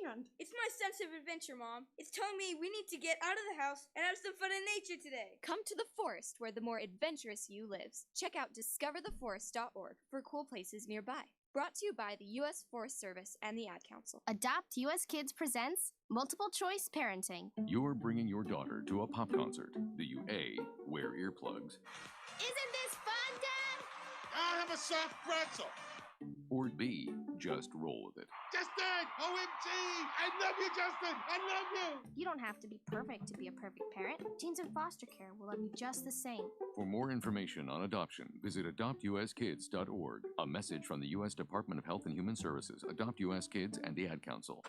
understand. It's my sense of adventure, Mom. It's telling me we need to get out of the house and have some fun in nature today. Come to the forest where the more adventurous you lives. Check out discovertheforest.org for cool places nearby. Brought to you by the U.S. Forest Service and the Ad Council. Adopt U.S. Kids presents Multiple Choice Parenting. You're bringing your daughter to a pop concert. Do you A, wear earplugs? Isn't this fun, Dad? I'll have a soft pretzel. Or B, just roll with it? Justin! OMG! I love you, Justin! I love you! You don't have to be perfect to be a perfect parent. Teens in foster care will love you just the same. For more information on adoption, visit adoptuskids.org. A message from the U.S. Department of Health and Human Services, Adopt U.S. Kids, and the Ad Council.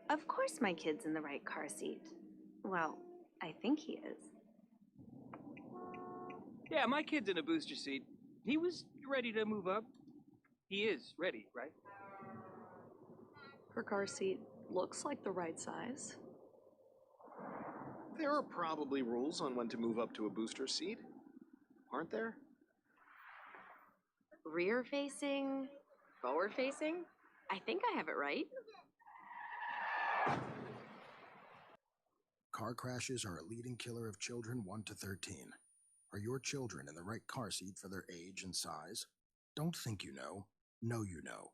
Of course my kid's in the right car seat. Well, I think he is. Yeah, my kid's in a booster seat. He was ready to move up. He is ready, right? Her car seat looks like the right size. There are probably rules on when to move up to a booster seat, aren't there? Rear facing, forward facing. I think I have it right. Car crashes are a leading killer of children 1 to 13. Are your children in the right car seat for their age and size? Don't think you know. Know you know.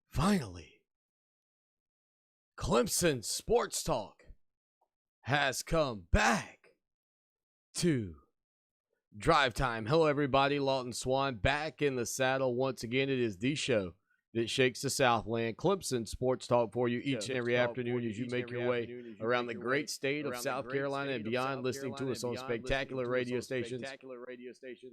Finally, Clemson Sports Talk has come back to Drive Time. Hello, everybody. Lawton Swan back in the saddle once again. It is the show that shakes the Southland. Clemson Sports Talk for you each and every afternoon as you make your way around the great state of South Carolina and beyond, listening to us on spectacular radio stations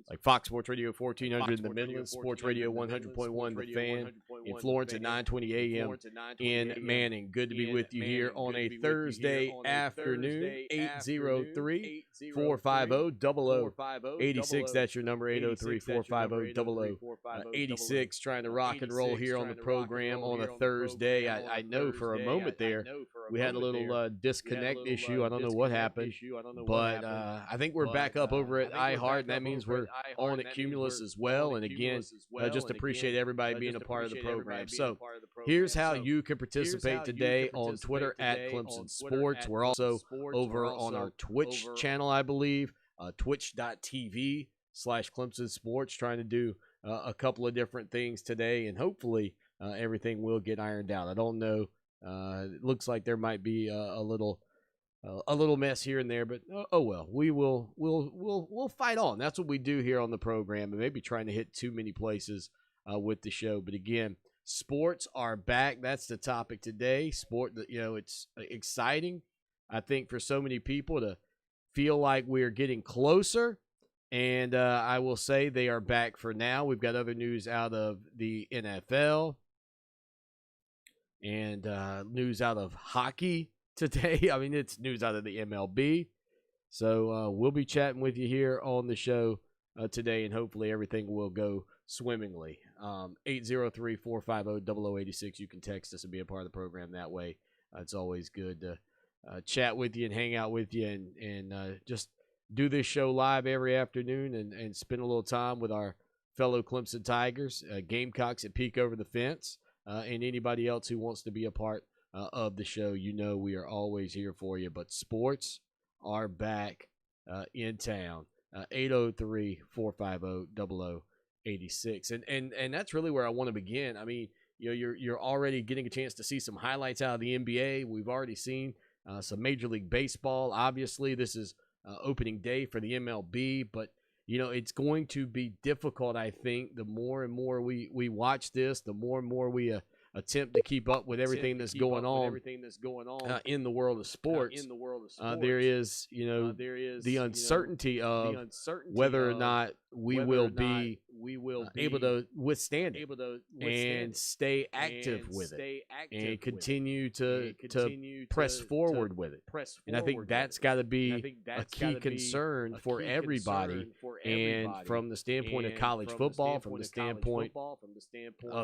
like Fox Sports Radio 1400 in the Midlands, Sports Radio 100.1 The Fan in Florence at 9:20 a.m. in Manning. Good to be with you here on a Thursday afternoon. 803-450-0086. That's your number, 803-450-0086. Trying to rock and roll here on the program on a Thursday. I know for a moment there we had a little disconnect issue. I don't know what happened, but I think we're back up over at iHeart, and that means we're on at Cumulus as well. And again, just appreciate everybody being a part of the program. So here's how you can participate today on Twitter at Clemson Sports. We're also over on our Twitch channel, I believe, twitch.tv/Clemson Sports, trying to do a couple of different things today, and hopefully everything will get ironed out. I don't know. It looks like there might be a little mess here and there, but oh well. We'll fight on. That's what we do here on the program, and maybe trying to hit too many places with the show. But again, sports are back. That's the topic today. Sport, it's exciting, I think, for so many people to feel like we're getting closer. And I will say they are back for now. We've got other news out of the NFL and news out of hockey today. I mean, it's news out of the MLB. So we'll be chatting with you here on the show today, and hopefully everything will go swimmingly. 803-450-0086. You can text us and be a part of the program that way. It's always good to chat with you and hang out with you and just do this show live every afternoon and spend a little time with our fellow Clemson Tigers, Gamecocks at Peek Over the Fence, and anybody else who wants to be a part of the show. We are always here for you. But sports are back in town. 803-450-0086. And that's really where I want to begin. I mean, you're already getting a chance to see some highlights out of the NBA. We've already seen some Major League Baseball. Obviously, this is opening day for the MLB, but it's going to be difficult, I think. The more and more we watch this, the more and more we attempt to keep up with everything that's going on in the world of sports. There is, the uncertainty of whether or not we will be able to withstand it and stay active with it and continue to press forward with it. And I think that's got to be a key concern for everybody. And from the standpoint of college football, from the standpoint of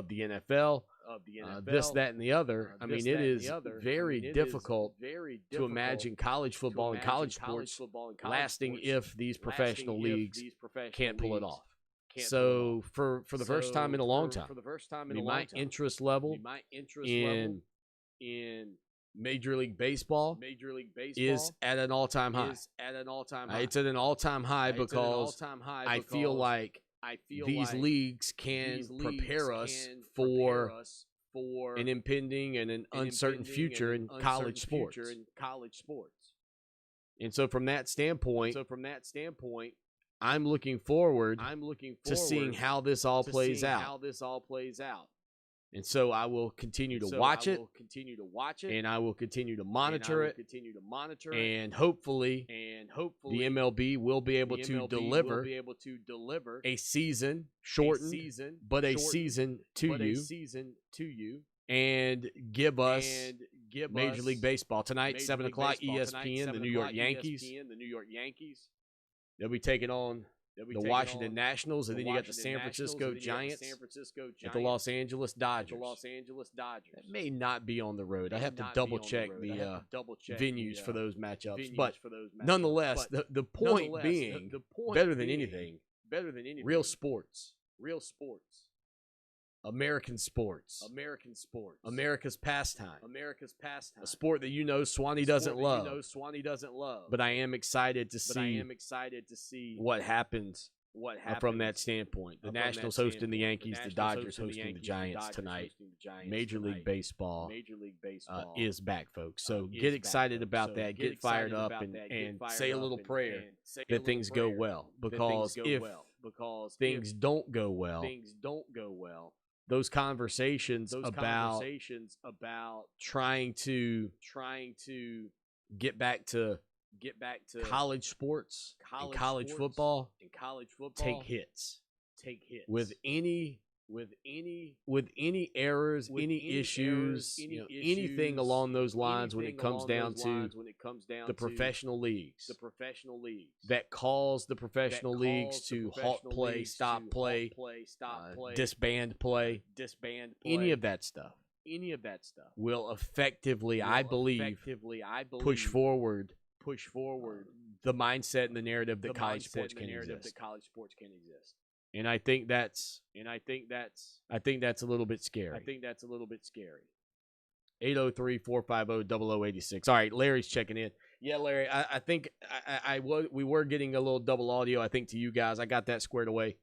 the NFL, this, that, and the other. I mean, it is very difficult to imagine college football and college sports lasting if these professional leagues can't pull it off. So for the first time in a long time, my interest level in Major League Baseball is at an all-time high. It's at an all-time high because I feel like these leagues can prepare us for an impending and an uncertain future in college sports. And so from that standpoint, I'm looking forward to seeing how this all plays out. And so I will continue to watch it, and I will continue to monitor it, and hopefully the MLB will be able to deliver a season, shortened, but a season to you, and give us Major League Baseball tonight, 7 o'clock, ESPN, the New York Yankees. They'll be taking on the Washington Nationals, and then you got the San Francisco Giants at the Los Angeles Dodgers. That may not be on the road. I have to double-check the venues for those matchups. But nonetheless, the point being, better than anything, real sports. American sports. America's pastime. A sport that Swanee doesn't love. But I am excited to see what happens from that standpoint. The Nationals hosting the Yankees, the Dodgers hosting the Giants tonight. Major League Baseball is back, folks. So get excited about that. Get fired up and say a little prayer that things go well. Because if things don't go well, those conversations about trying to get back to college sports and college football take hits with any errors, any issues, anything along those lines when it comes down to the professional leagues that cause the professional leagues to halt play, stop play, disband play, any of that stuff will effectively, I believe, push forward the mindset and the narrative that college sports can exist. And I think that's a little bit scary. 803-450-0086. All right, Larry's checking in. Yeah, Larry, I think we were getting a little double audio, I think, to you guys. I got that squared away.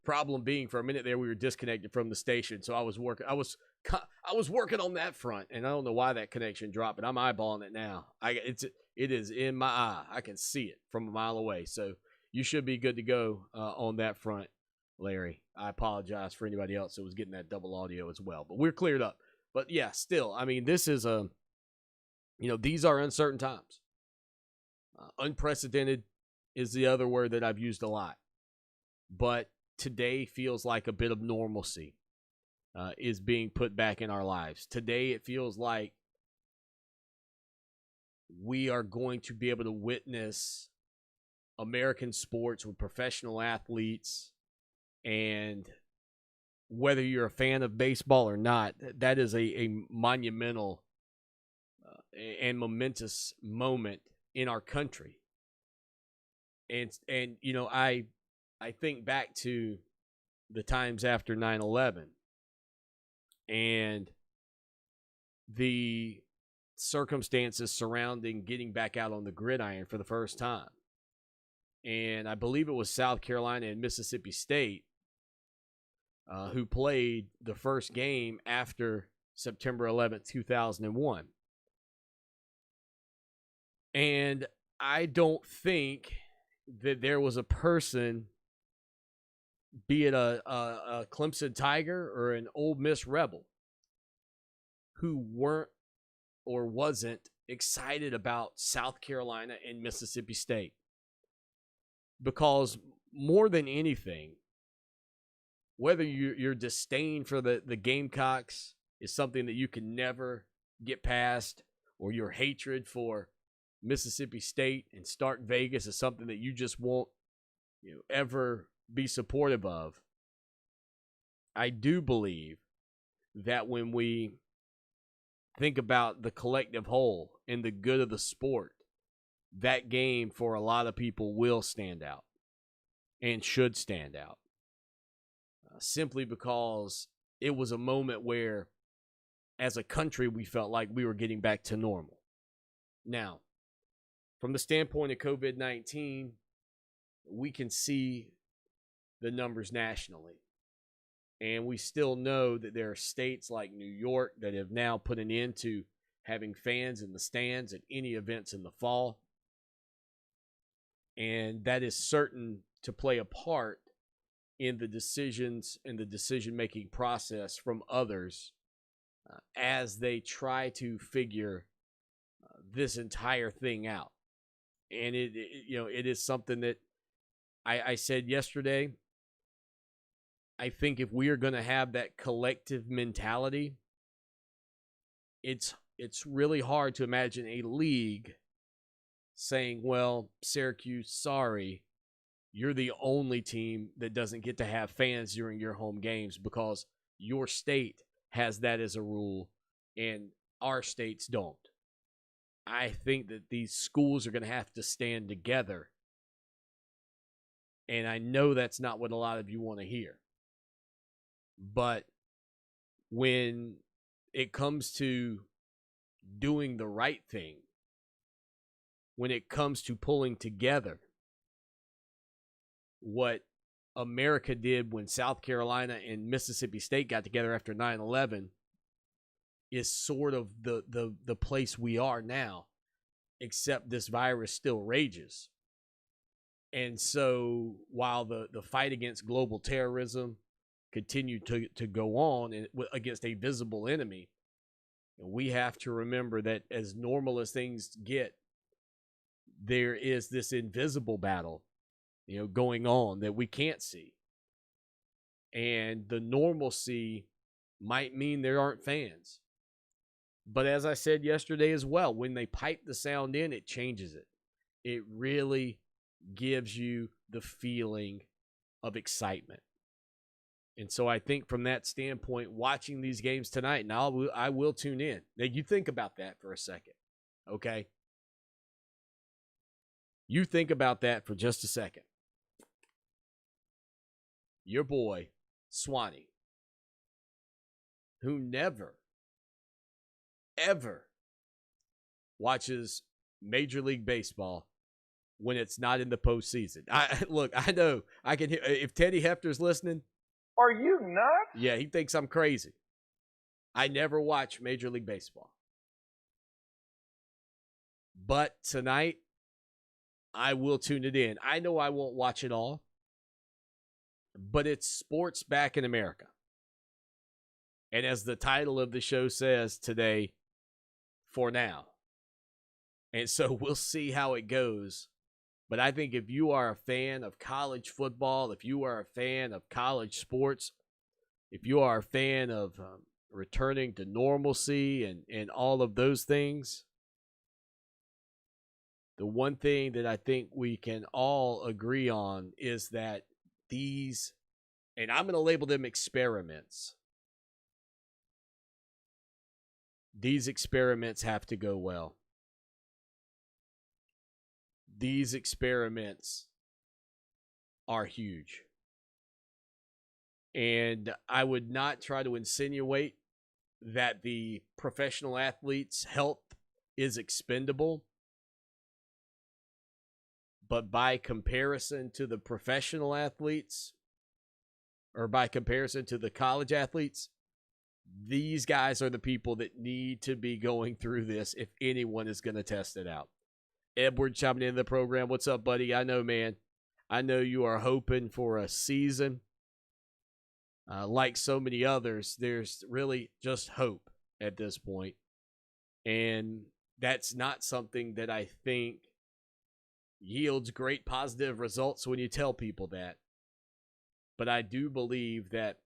Problem being, for a minute there, we were disconnected from the station, so I was working on that front, and I don't know why that connection dropped, but I'm eyeballing it now. It is in my eye. I can see it from a mile away, so you should be good to go on that front, Larry. I apologize for anybody else that was getting that double audio as well. But we're cleared up. But, yeah, still, I mean, this is these are uncertain times. Unprecedented is the other word that I've used a lot. But today feels like a bit of normalcy is being put back in our lives. Today it feels like we are going to be able to witness American sports with professional athletes, and whether you're a fan of baseball or not, that is a monumental and momentous moment in our country. And I think back to the times after 9/11 and the circumstances surrounding getting back out on the gridiron for the first time. And I believe it was South Carolina and Mississippi State who played the first game after September 11th, 2001. And I don't think that there was a person, be it a Clemson Tiger or an Ole Miss Rebel, who weren't or wasn't excited about South Carolina and Mississippi State. Because more than anything, whether your disdain for the Gamecocks is something that you can never get past, or your hatred for Mississippi State and Stark Vegas is something that you just won't ever be supportive of, I do believe that when we think about the collective whole and the good of the sport, that game for a lot of people will stand out and should stand out. Simply because it was a moment where, as a country, we felt like we were getting back to normal. Now, from the standpoint of COVID-19, we can see the numbers nationally. And we still know that there are states like New York that have now put an end to having fans in the stands at any events in the fall. And that is certain to play a part in the decisions and the decision-making process from others as they try to figure this entire thing out. And it is something that I said yesterday. I think if we are going to have that collective mentality, it's really hard to imagine a league saying, well, Syracuse, sorry, you're the only team that doesn't get to have fans during your home games because your state has that as a rule and our states don't. I think that these schools are going to have to stand together. And I know that's not what a lot of you want to hear. But when it comes to doing the right thing, when it comes to pulling together, what America did when South Carolina and Mississippi State got together after 9/11 is sort of the place we are now, except this virus still rages. And so while the fight against global terrorism continued to go on against a visible enemy, we have to remember that as normal as things get, there is this invisible battle going on that we can't see. And the normalcy might mean there aren't fans. But as I said yesterday as well, when they pipe the sound in, it changes it. It really gives you the feeling of excitement. And so I think from that standpoint, watching these games tonight, and I will tune in. Now, you think about that for a second, okay? You think about that for just a second. Your boy, Swanee, who never, ever watches Major League Baseball when it's not in the postseason. I know I can hear if Teddy Hefner's listening. Are you nuts? Yeah, he thinks I'm crazy. I never watch Major League Baseball. But tonight, I will tune it in. I know I won't watch it all, but it's sports back in America. And as the title of the show says today, for now. And so we'll see how it goes. But I think if you are a fan of college football, if you are a fan of college sports, if you are a fan of returning to normalcy and all of those things, the one thing that I think we can all agree on is that these, and I'm going to label them experiments, these experiments have to go well. These experiments are huge. And I would not try to insinuate that the professional athletes' health is expendable. But by comparison to the professional athletes, or by comparison to the college athletes, these guys are the people that need to be going through this if anyone is going to test it out. Edward chiming in the program. What's up, buddy? I know, man. I know you are hoping for a season. Like so many others, there's really just hope at this point. And that's not something that I think yields great positive results when you tell people that. But I do believe that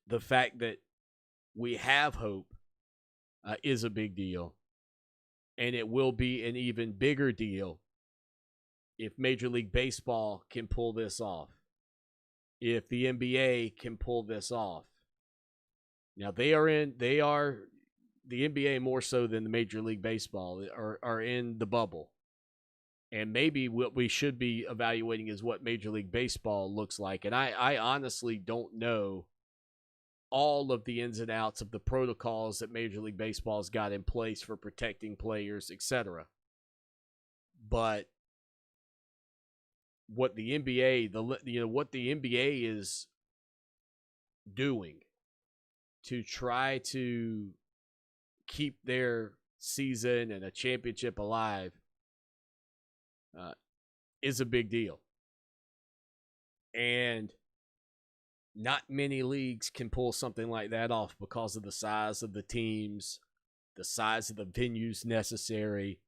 the fact that we have hope is a big deal. And it will be an even bigger deal if Major League Baseball can pull this off. If the NBA can pull this off. Now the NBA more so than the Major League Baseball are in the bubble. And maybe what we should be evaluating is what Major League Baseball looks like. And I honestly don't know all of the ins and outs of the protocols that Major League Baseball's got in place for protecting players, etc. But what the NBA, what the NBA is doing to try to keep their season and a championship alive is a big deal. And not many leagues can pull something like that off because of the size of the teams, the size of the venues necessary.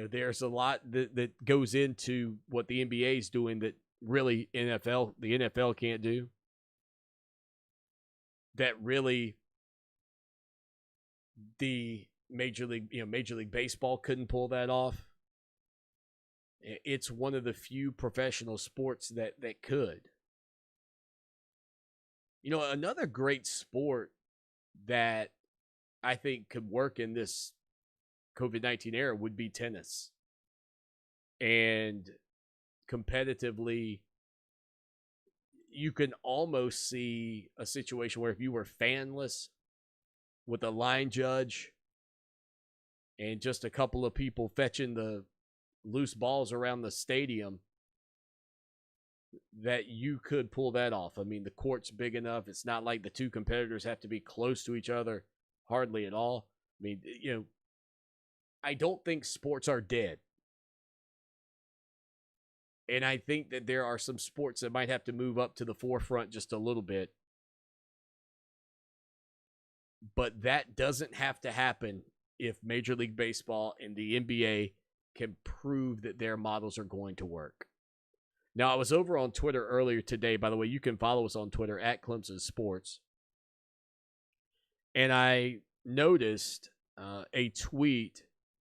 There's a lot that goes into what the NBA is doing that really the NFL can't do. That really the Major League Baseball couldn't pull that off. It's one of the few professional sports that could. Another great sport that I think could work in this COVID-19 era would be tennis. And competitively, you can almost see a situation where if you were fanless with a line judge and just a couple of people fetching the loose balls around the stadium, that you could pull that off. I mean, the court's big enough. It's not like the two competitors have to be close to each other, hardly at all. I mean, I don't think sports are dead. And I think that there are some sports that might have to move up to the forefront just a little bit. But that doesn't have to happen if Major League Baseball and the NBA can prove that their models are going to work. Now, I was over on Twitter earlier today. By the way, you can follow us on Twitter at Clemson Sports. And I noticed a tweet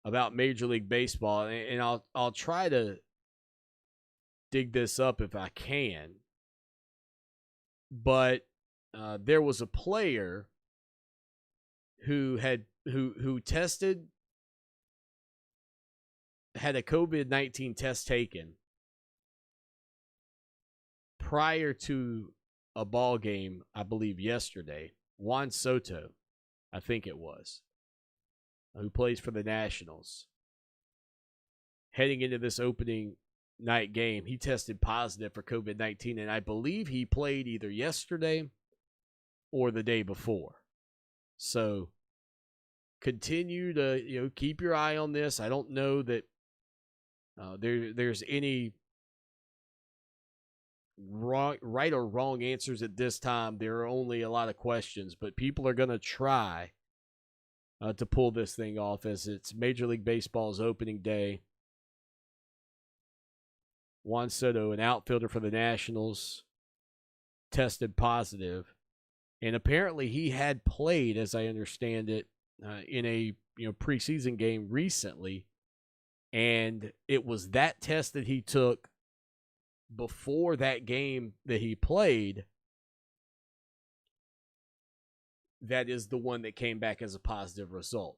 about Major League Baseball, and I'll try to dig this up if I can. But there was a player who had tested, had a COVID-19 test taken prior to a ball game, I believe yesterday. Juan Soto, I think it was, who plays for the Nationals. Heading into this opening night game, he tested positive for COVID-19, and I believe he played either yesterday or the day before. So continue to keep your eye on this. I don't know that there's any right or wrong answers at this time. There are only a lot of questions, but people are going to try to pull this thing off as it's Major League Baseball's opening day. Juan Soto, an outfielder for the Nationals, tested positive, and apparently he had played, as I understand it, in a preseason game recently, and it was that test that he took before that game that he played that is the one that came back as a positive result.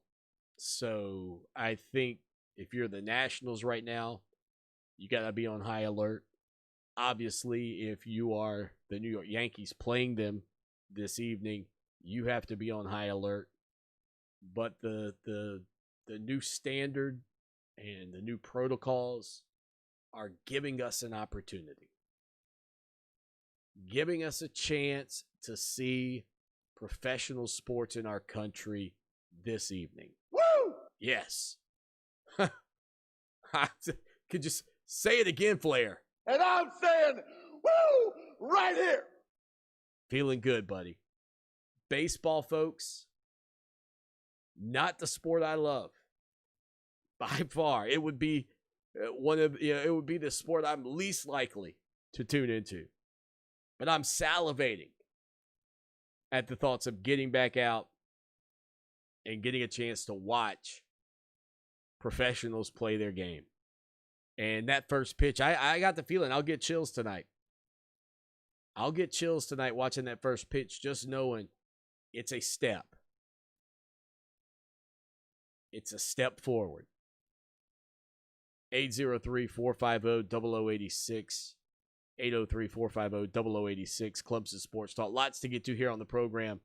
So I think if you're the Nationals right now, you got to be on high alert. Obviously, if you are the New York Yankees playing them this evening, you have to be on high alert. But the the new standard and the new protocols are giving us an opportunity, giving us a chance to see professional sports in our country this evening. Woo! Yes. Could just say it again, Flair. And I'm saying, woo! Right here. Feeling good, buddy. Baseball, folks, not the sport I love. By far, it would be it would be the sport I'm least likely to tune into. But I'm salivating at the thoughts of getting back out and getting a chance to watch professionals play their game. And that first pitch, I got the feeling I'll get chills tonight. I'll get chills tonight watching that first pitch, just knowing it's a step. It's a step forward. 803-450-0086. 803-450-0086. Clemson Sports Talk. Lots to get to here on the program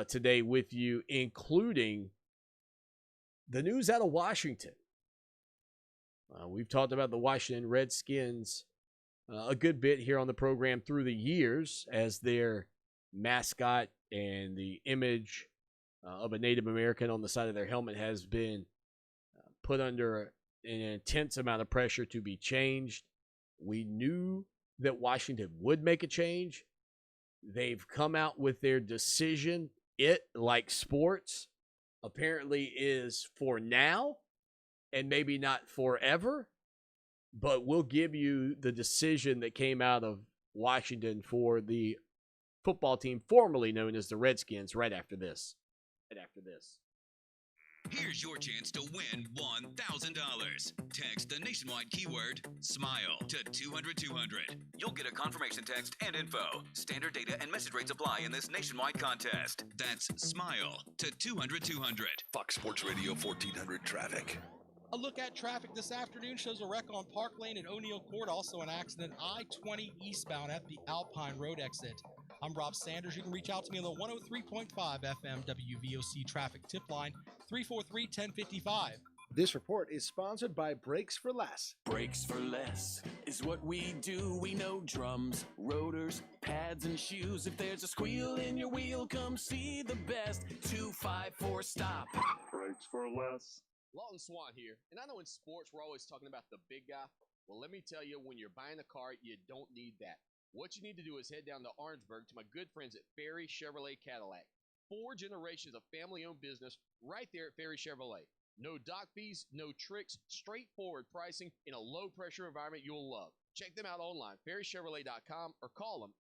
today with you, including the news out of Washington. We've talked about the Washington Redskins a good bit here on the program through the years as their mascot and the image of a Native American on the side of their helmet has been put under an intense amount of pressure to be changed. We knew that Washington would make a change. They've come out with their decision. It, like sports, apparently is for now and maybe not forever, but we'll give you the decision that came out of Washington for the football team formerly known as the Redskins right after this. Here's your chance to win $1,000. Text the nationwide keyword SMILE to 200-200. You'll get a confirmation text and info. Standard data and message rates apply in this nationwide contest. That's SMILE to 200-200. Fox Sports Radio 1400 traffic. A look at traffic this afternoon shows a wreck on Park Lane and O'Neill Court. Also an accident I-20 eastbound at the Alpine Road exit. I'm Rob Sanders. You can reach out to me on the 103.5 FM WVOC traffic tip line, 343-1055. This report is sponsored by Brakes for Less. Brakes for Less is what we do. We know drums, rotors, pads, and shoes. If there's a squeal in your wheel, come see the best. 254 stop. Brakes for Less. Lawton Swan here, and I know in sports we're always talking about the big guy. Well, let me tell you, when you're buying a car, you don't need that. What you need to do is head down to Orangeburg to my good friends at Ferry Chevrolet Cadillac. 4 generations of family-owned business right there at Ferry Chevrolet. No dock fees, no tricks, straightforward pricing in a low-pressure environment you'll love. Check them out online, ferrychevrolet.com, or call them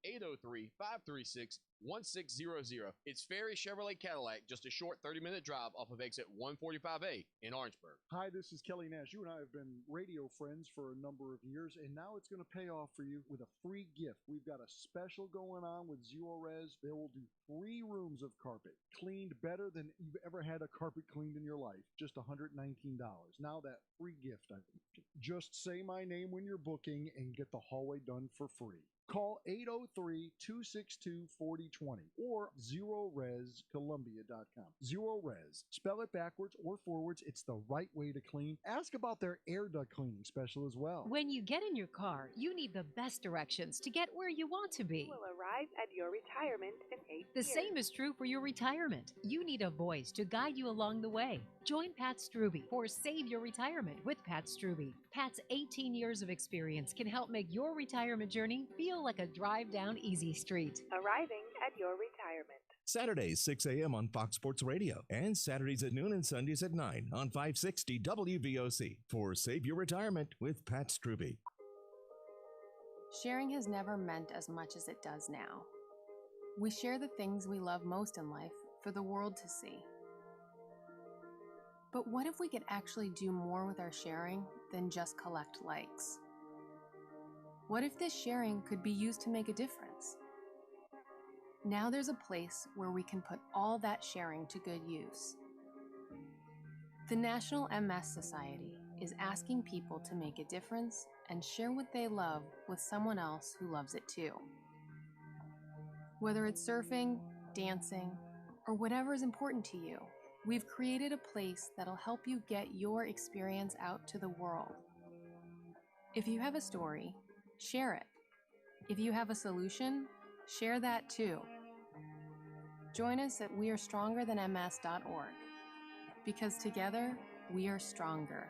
803-536-1600. It's Ferry Chevrolet Cadillac, just a short 30-minute drive off of exit 145A in Orangeburg. Hi, this is Kelly Nash. You and I have been radio friends for a number of years, and now it's going to pay off for you with a free gift. We've got a special going on with Zero Res. They will do 3 rooms of carpet, cleaned better than you've ever had a carpet cleaned in your life. Just $119. Now that free gift. Just say my name when you're booking and get the hallway done for free. Call 803-262-4020 or ZeroResColumbia.com. Zero Res. Spell it backwards or forwards. It's the right way to clean. Ask about their air duct cleaning special as well. When you get in your car, you need the best directions to get where you want to be. Will arrive at your retirement in 8 The years. same is true for your retirement. You need a voice to guide you along the way. Join Pat Struby for Save Your Retirement with Pat Struby. Pat's 18 years of experience can help make your retirement journey feel like a drive down easy street. Arriving at your retirement. Saturdays, 6 a.m. on Fox Sports Radio, and Saturdays at noon and Sundays at 9 on 560 WVOC for Save Your Retirement with Pat Struby. Sharing has never meant as much as it does now. We share the things we love most in life for the world to see. But what if we could actually do more with our sharing than just collect likes? What if this sharing could be used to make a difference? Now there's a place where we can put all that sharing to good use. The National MS Society is asking people to make a difference and share what they love with someone else who loves it too. Whether it's surfing, dancing, or whatever is important to you, We've created a place that'll help you get your experience out to the world. If you have a story, share it. If you have a solution, share that too. Join us at wearestrongerthanms.org, because together, we are stronger.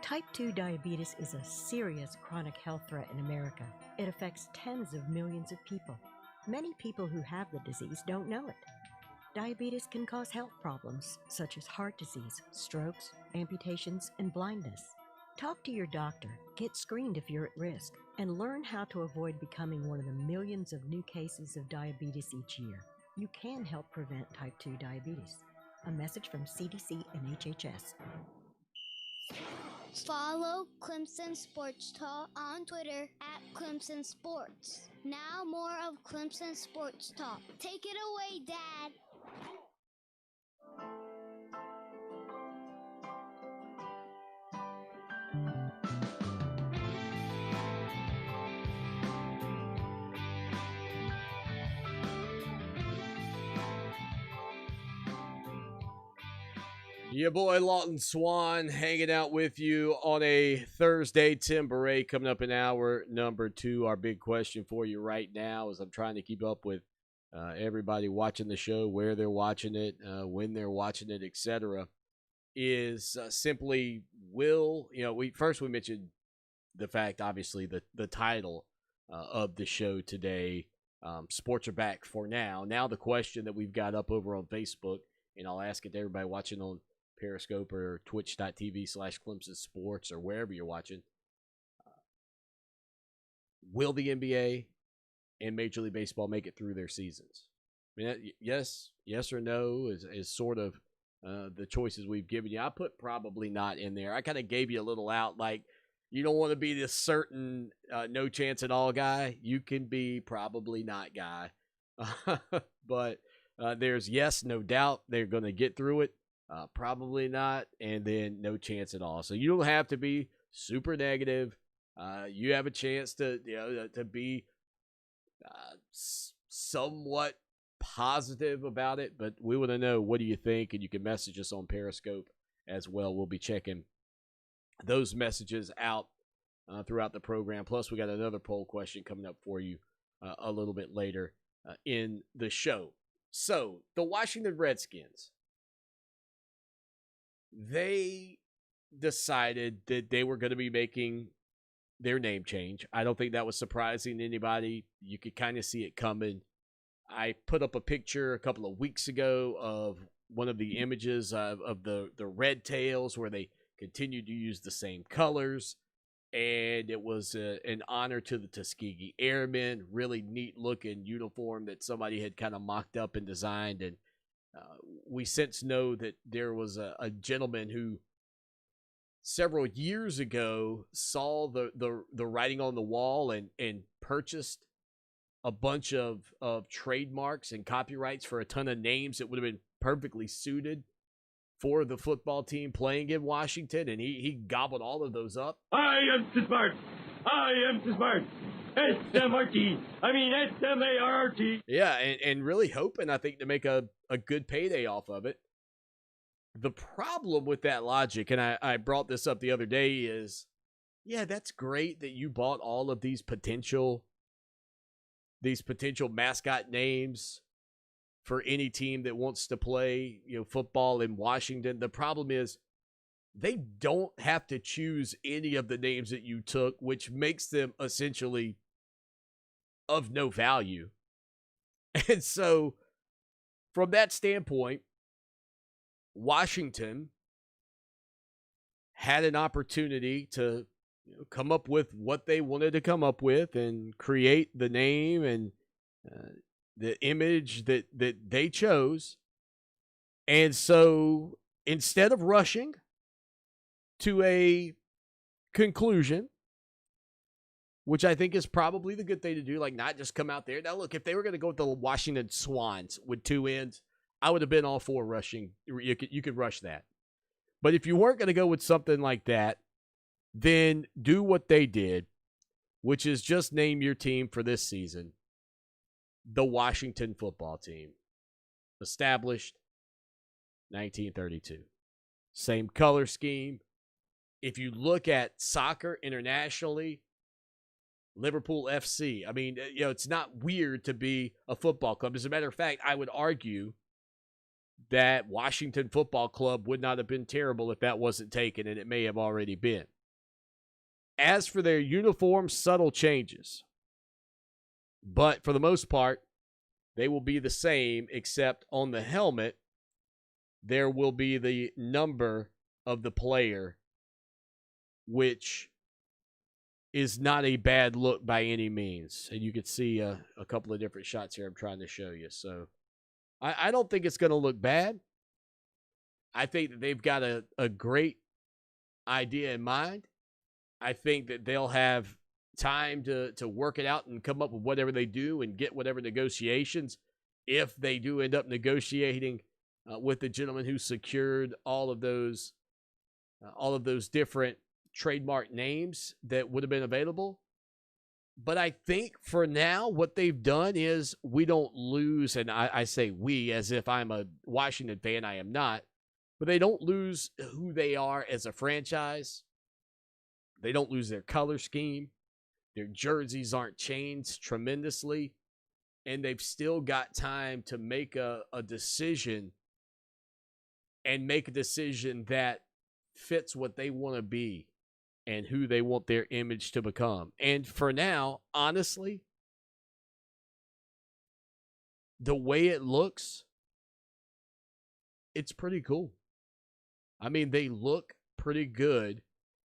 Type 2 diabetes is a serious chronic health threat in America. It affects tens of millions of people. Many people who have the disease don't know it. Diabetes can cause health problems such as heart disease, strokes, amputations, and blindness. Talk to your doctor, get screened if you're at risk, and learn how to avoid becoming one of the millions of new cases of diabetes each year. You can help prevent type 2 diabetes. A message from CDC and HHS. Follow Clemson Sports Talk on Twitter at Clemson Sports. Now more of Clemson Sports Talk. Take it away, Dad. Your boy Lawton Swan hanging out with you on a Thursday. Tim Beret coming up in hour number 2. Our big question for you right now, as I'm trying to keep up with everybody watching the show, where they're watching it, when they're watching it, etc., is simply we mentioned the fact, obviously, the title of the show today, Sports Are Back for Now. Now the question that we've got up over on Facebook, and I'll ask it to everybody watching on Periscope or twitch.tv/Clemson Sports or wherever you're watching. Will the NBA and Major League Baseball make it through their seasons? I mean, yes or no is sort of the choices we've given you. I put probably not in there. I kind of gave you a little out, like you don't want to be this certain no chance at all guy. You can be probably not guy. But there's yes, no doubt they're going to get through it. Probably not, and then no chance at all. So you don't have to be super negative. You have a chance to be somewhat positive about it, but we want to know, what do you think? And you can message us on Periscope as well. We'll be checking those messages out throughout the program. Plus, we got another poll question coming up for you a little bit later in the show. So, the Washington Redskins, they decided that they were going to be making their name change. I don't think that was surprising to anybody. You could kind of see it coming. I put up a picture a couple of weeks ago of one of the images of the Red Tails, where they continued to use the same colors, and it was an honor to the Tuskegee Airmen. Really neat looking uniform that somebody had kind of mocked up and designed, and we since know that there was a gentleman who several years ago saw the writing on the wall and purchased a bunch of trademarks and copyrights for a ton of names that would have been perfectly suited for the football team playing in Washington, and he gobbled all of those up. I am too smart. I am too smart. S-M-R-T. I mean S-M-A-R-T. Yeah, and really hoping, I think, to make a good payday off of it. The problem with that logic, and I brought this up the other day, is, yeah, that's great that you bought all of these potential mascot names for any team that wants to play, football in Washington. The problem is they don't have to choose any of the names that you took, which makes them essentially of no value. And so from that standpoint, Washington had an opportunity to come up with what they wanted to come up with and create the name and the image that they chose. And so instead of rushing to a conclusion, which I think is probably the good thing to do, like not just come out there. Now, look, if they were going to go with the Washington Swans with 2 ends, I would have been all for rushing. You could rush that. But if you weren't going to go with something like that, then do what they did, which is just name your team for this season the Washington Football Team. Established 1932. Same color scheme. If you look at soccer internationally, Liverpool FC, I mean, it's not weird to be a football club. As a matter of fact, I would argue that Washington Football Club would not have been terrible if that wasn't taken, and it may have already been. As for their uniforms, subtle changes. But for the most part, they will be the same, except on the helmet, there will be the number of the player, which is not a bad look by any means. And you can see a couple of different shots here I'm trying to show you. So I don't think it's going to look bad. I think that they've got a great idea in mind. I think that they'll have time to work it out and come up with whatever they do and get whatever negotiations, if they do end up negotiating with the gentleman who secured all of those different trademark names that would have been available. But I think for now, what they've done is we don't lose, and I say we as if I'm a Washington fan. I am not. But they don't lose who they are as a franchise. They don't lose their color scheme. Their jerseys aren't changed tremendously. And they've still got time to make a decision, and make a decision that fits what they want to be and who they want their image to become. And for now, honestly, the way it looks, it's pretty cool. I mean, they look pretty good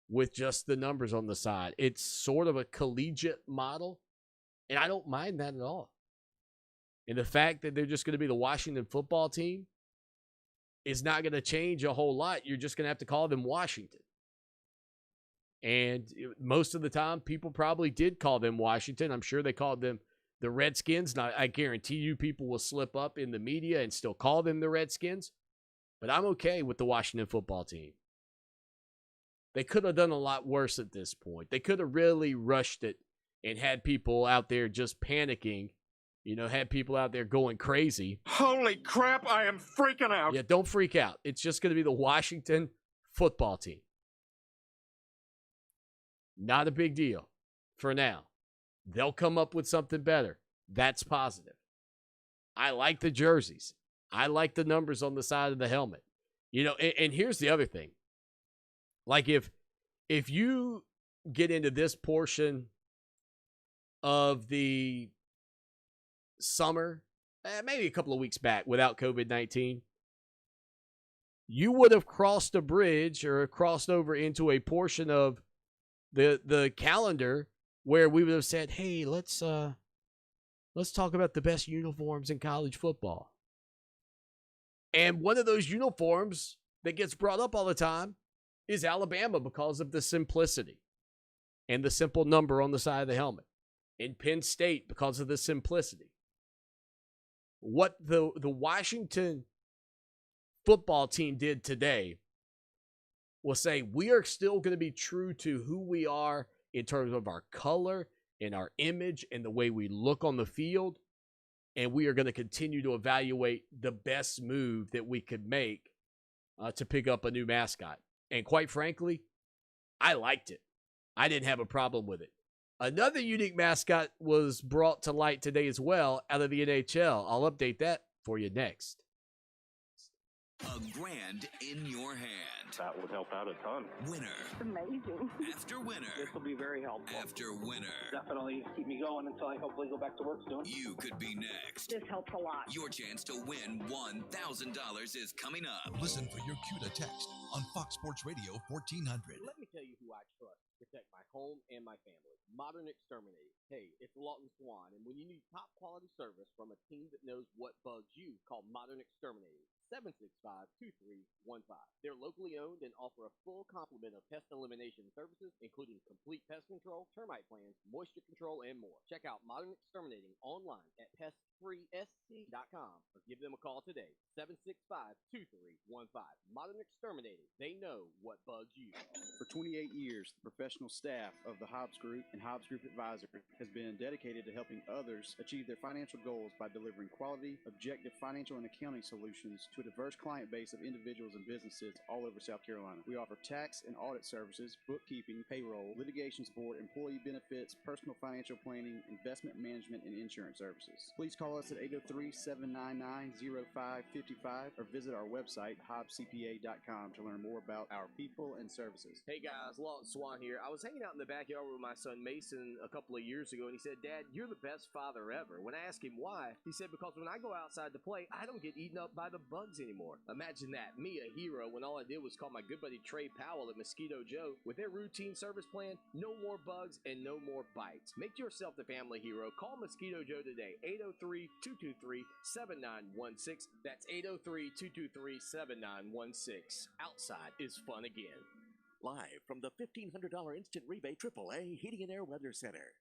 with just the numbers on the side. It's sort of a collegiate model, and I don't mind that at all. And the fact that they're just going to be the Washington football team is not going to change a whole lot. You're just going to have to call them Washington. And most of the time, people probably did call them Washington. I'm sure they called them the Redskins. Now, I guarantee you people will slip up in the media and still call them the Redskins. But I'm okay with the Washington football team. They could have done a lot worse at this point. They could have really rushed it and had people out there just panicking. Had people out there going crazy. Holy crap, I am freaking out. Yeah, don't freak out. It's just going to be the Washington football team. Not a big deal for now. They'll come up with something better. That's positive. I like the jerseys. I like the numbers on the side of the helmet. And here's the other thing. Like if you get into this portion of the summer, maybe a couple of weeks back without COVID-19, you would have crossed a bridge or crossed over into a portion of the calendar where we would have said, hey, let's talk about the best uniforms in college football. And one of those uniforms that gets brought up all the time is Alabama because of the simplicity and the simple number on the side of the helmet. And Penn State because of the simplicity. What the Washington football team did today was say, we are still going to be true to who we are in terms of our color and our image and the way we look on the field. And we are going to continue to evaluate the best move that we could make to pick up a new mascot. And quite frankly, I liked it. I didn't have a problem with it. Another unique mascot was brought to light today as well out of the NHL. I'll update that for you next. A grand in your hand. That would help out a ton. Winner. Amazing. After winner. This will be very helpful. After winner. Definitely keep me going until I hopefully go back to work soon. You could be next. This helps a lot. Your chance to win $1,000 is coming up. Listen for your cue to text on Fox Sports Radio 1400. Let me tell you who I trust to protect my home and my family. Modern Exterminating. Hey, it's Lawton Swan, and when you need top quality service from a team that knows what bugs you, call Modern Exterminating. 765-2315. They're locally owned and offer a full complement of pest elimination services, including complete pest control, termite plans, moisture control, and more. Check out Modern Exterminating online at pestfreesc.com or give them a call today, 765-2315. Modern Exterminating. They know what bugs you. For 28 years, the professional staff of the Hobbs Group and Hobbs Group Advisor has been dedicated to helping others achieve their financial goals by delivering quality, objective financial and accounting solutions to a diverse client base of individuals and businesses all over South Carolina. We offer tax and audit services, bookkeeping, payroll, litigation support, employee benefits, personal financial planning, investment management, and insurance services. Please call us at 803-799-0555 or visit our website, hobbscpa.com, to learn more about our people and services. Hey guys, Lawton Swan here. I was hanging out in the backyard with my son Mason a couple of years ago, and he said, "Dad, you're the best father ever." When I asked him why, he said, "Because when I go outside to play, I don't get eaten up by the bugs anymore." Imagine that, me a hero, when all I did was call my good buddy Trey Powell at Mosquito Joe. With their routine service plan, no more bugs and no more bites. Make yourself the family hero. Call Mosquito Joe today, 803-223-7916. That's 803-223-7916. Outside is fun again. Live from the $1,500 instant rebate AAA Heating and Air Weather Center.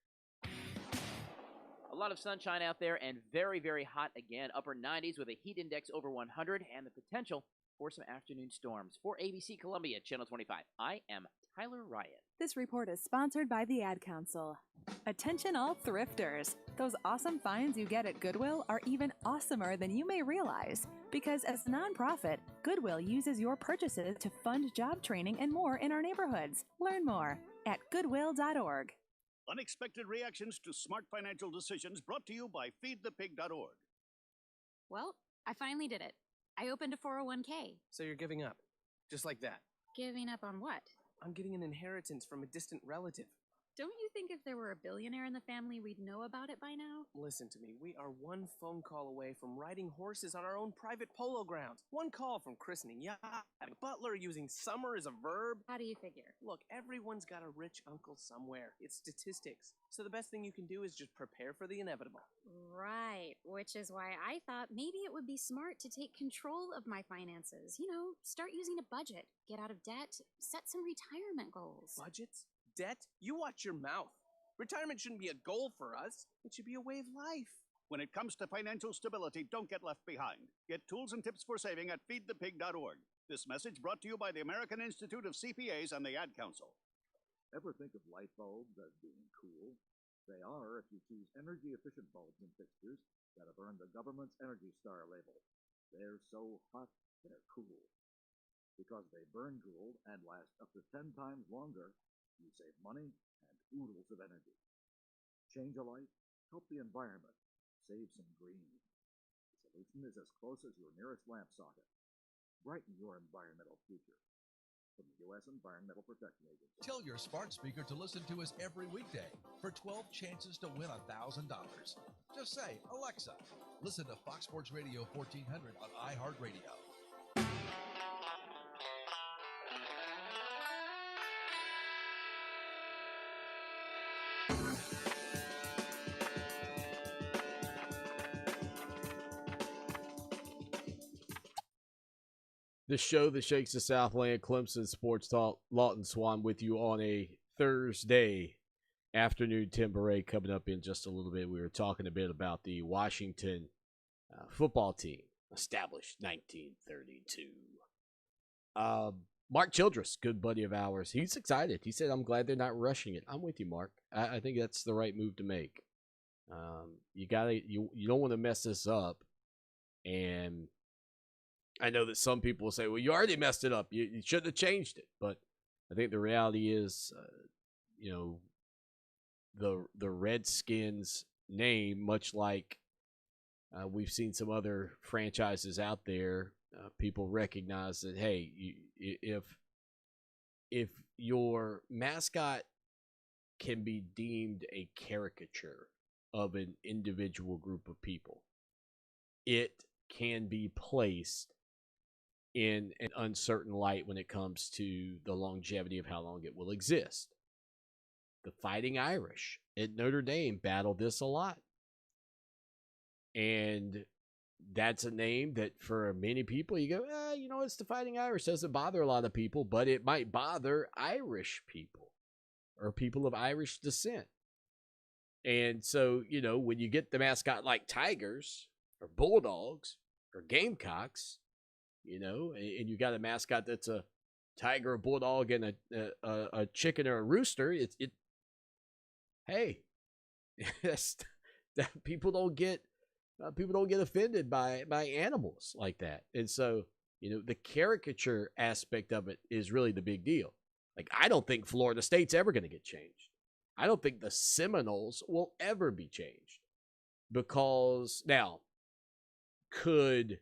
A lot of sunshine out there and very, very hot again. Upper 90s with a heat index over 100 and the potential for some afternoon storms. For ABC Columbia, Channel 25, I am Tyler Ryan. This report is sponsored by the Ad Council. Attention all thrifters. Those awesome finds you get at Goodwill are even awesomer than you may realize. Because as a nonprofit, Goodwill uses your purchases to fund job training and more in our neighborhoods. Learn more at goodwill.org. Unexpected reactions to smart financial decisions brought to you by feedthepig.org. Well, I finally did it. I opened a 401k. So you're giving up? Just like that? Giving up on what? I'm getting an inheritance from a distant relative. Don't you think if there were a billionaire in the family, we'd know about it by now? Listen to me. We are one phone call away from riding horses on our own private polo grounds. One call from christening yacht, butler using summer as a verb. How do you figure? Look, everyone's got a rich uncle somewhere. It's statistics. So the best thing you can do is just prepare for the inevitable. Right, which is why I thought maybe it would be smart to take control of my finances. You know, start using a budget, get out of debt, set some retirement goals. Budgets? Debt? You watch your mouth. Retirement shouldn't be a goal for us. It should be a way of life. When it comes to financial stability, don't get left behind. Get tools and tips for saving at feedthepig.org. This message brought to you by the American Institute of CPAs and the Ad Council. Ever think of light bulbs as being cool? They are if you choose energy-efficient bulbs and fixtures that have earned the government's Energy Star label. They're so hot, they're cool. Because they burn cool and last up to 10 times longer, you save money and oodles of energy. Change a light, help the environment, save some green. The solution is as close as your nearest lamp socket. Brighten your environmental future. From the U.S. Environmental Protection Agency. Tell your smart speaker to listen to us every weekday for 12 chances to win $1,000. Just say, Alexa, listen to Fox Sports Radio 1400 on iHeartRadio. The show that shakes the Southland, Clemson Sports Talk, Lawton Swan with you on a Thursday afternoon. Tim Beret coming up in just a little bit. We were talking a bit about the Washington football team, established 1932. Mark Childress, good buddy of ours, he's excited. He said, I'm glad they're not rushing it. I'm with you, Mark. I think that's the right move to make. You don't want to mess this up. And I know that some people will say, well, you already messed it up. You shouldn't have changed it. But I think the reality is, the Redskins name, much like we've seen some other franchises out there, people recognize that, hey, if your mascot can be deemed a caricature of an individual group of people, it can be placed in an uncertain light when it comes to the longevity of how long it will exist. The Fighting Irish at Notre Dame battled this a lot. And that's a name that for many people you go, it's the Fighting Irish. Doesn't bother a lot of people, but it might bother Irish people or people of Irish descent. And so, when you get the mascot like Tigers or Bulldogs or Gamecocks, and you got a mascot that's a tiger, a bulldog, and a chicken or a rooster, hey, that people don't get offended by animals like that. And so, the caricature aspect of it is really the big deal. Like, I don't think Florida State's ever going to get changed. I don't think the Seminoles will ever be changed, because now, could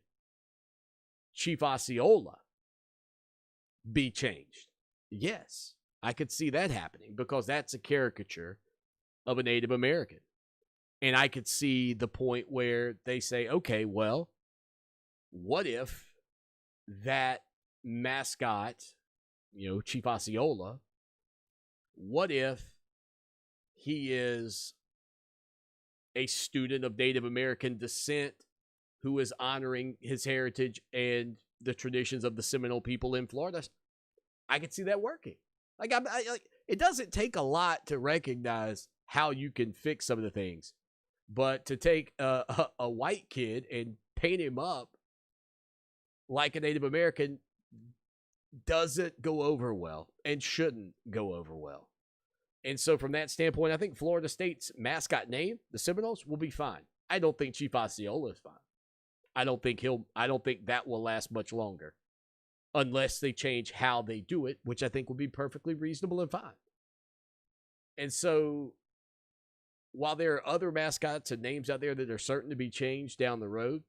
Chief Osceola be changed? Yes, I could see that happening, because that's a caricature of a Native American. And I could see the point where they say, okay, well, what if that mascot, Chief Osceola, what if he is a student of Native American descent who is honoring his heritage and the traditions of the Seminole people in Florida? I could see that working. Like, it doesn't take a lot to recognize how you can fix some of the things, but to take a white kid and paint him up like a Native American doesn't go over well and shouldn't go over well. And so from that standpoint, I think Florida State's mascot name, the Seminoles, will be fine. I don't think Chief Osceola is fine. I don't think that will last much longer unless they change how they do it, which I think will be perfectly reasonable and fine. And so while there are other mascots and names out there that are certain to be changed down the road,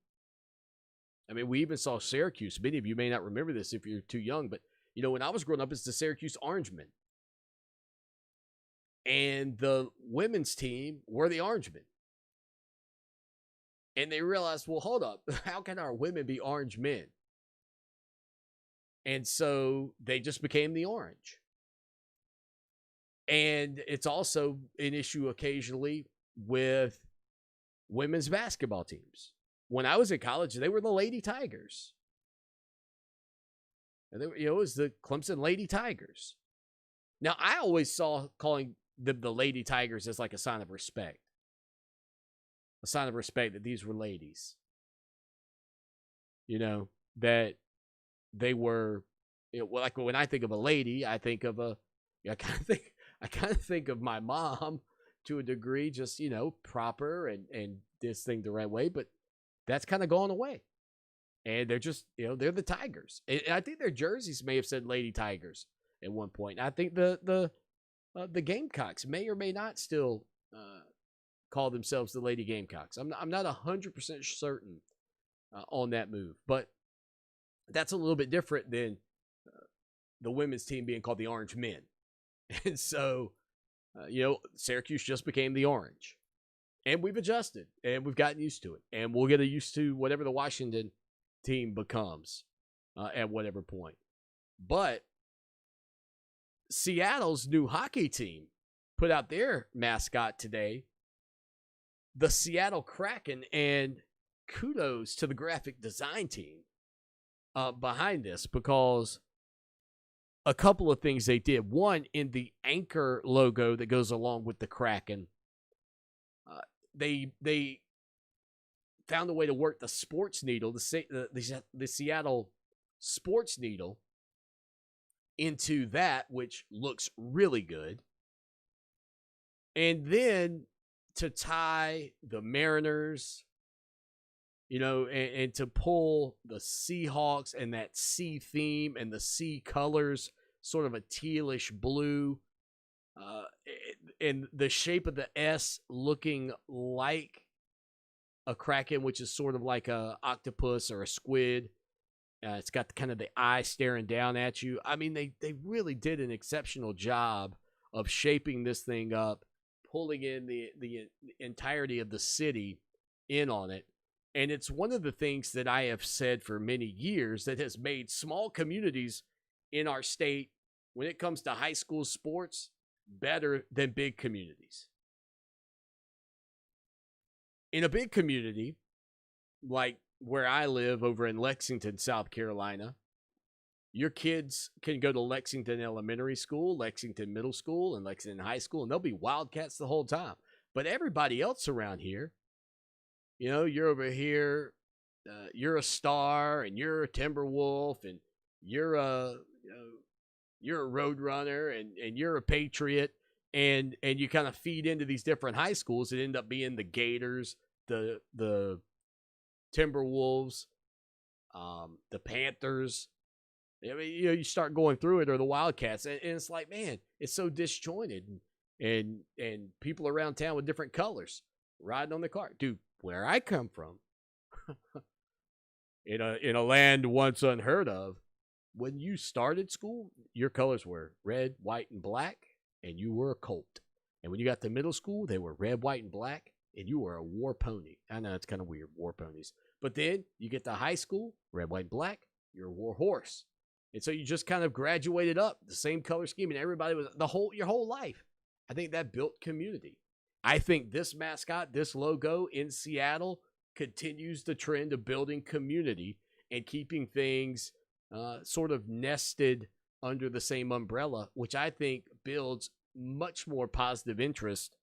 I mean, we even saw Syracuse. Many of you may not remember this if you're too young, but, when I was growing up, it's the Syracuse Orangemen. And the women's team were the Orangemen. And they realized, well, hold up. How can our women be orange men? And so they just became the Orange. And it's also an issue occasionally with women's basketball teams. When I was in college, they were the Lady Tigers. And they were, it was the Clemson Lady Tigers. Now, I always saw calling them the Lady Tigers as like a sign of respect. A sign of respect that these were ladies. That they were, like when I think of a lady, I think of I kind of think of my mom to a degree, just, proper and this thing the right way, but that's kind of gone away. And they're just, they're the Tigers. And I think their jerseys may have said Lady Tigers at one point. I think the Gamecocks may or may not still call themselves the Lady Gamecocks. I'm not 100% certain on that move, but that's a little bit different than the women's team being called the Orange Men. And so, Syracuse just became the Orange. And we've adjusted, and we've gotten used to it. And we'll get used to whatever the Washington team becomes at whatever point. But Seattle's new hockey team put out their mascot today, the Seattle Kraken, and kudos to the graphic design team behind this, because a couple of things they did. One, in the anchor logo that goes along with the Kraken, they found a way to work the sports needle, the Seattle sports needle, into that, which looks really good. And then to tie the Mariners, and to pull the Seahawks and that sea theme and the sea colors, sort of a tealish blue, and the shape of the S looking like a kraken, which is sort of like a octopus or a squid. It's got kind of the eye staring down at you. I mean, they really did an exceptional job of shaping this thing up, pulling in the entirety of the city in on it. And it's one of the things that I have said for many years that has made small communities in our state, when it comes to high school sports, better than big communities. In a big community like where I live over in Lexington, South Carolina, your kids can go to Lexington Elementary School, Lexington Middle School, and Lexington High School, and they'll be Wildcats the whole time. But everybody else around here, you know, you're over here, you're a Star, and you're a Timberwolf, and you're a Road Runner, and you're a Patriot, and you kind of feed into these different high schools and end up being the Gators, the Timberwolves, the Panthers. I mean, you know, you start going through it, or the Wildcats, and it's like, man, it's so disjointed, and people around town with different colors riding on the car. Dude, where I come from, in a land once unheard of, when you started school, your colors were red, white, and black, and you were a Colt. And when you got to middle school, they were red, white, and black, and you were a war pony. I know it's kind of weird, war ponies. But then you get to high school, red, white, and black, you're a war horse. And so you just kind of graduated up the same color scheme, and everybody was your whole life. I think that built community. I think this mascot, this logo in Seattle continues the trend of building community and keeping things sort of nested under the same umbrella, which I think builds much more positive interest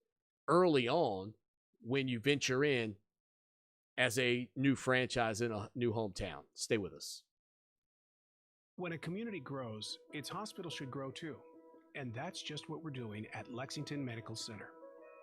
early on when you venture in as a new franchise in a new hometown. Stay with us. When a community grows, its hospital should grow too. And that's just what we're doing at Lexington Medical Center.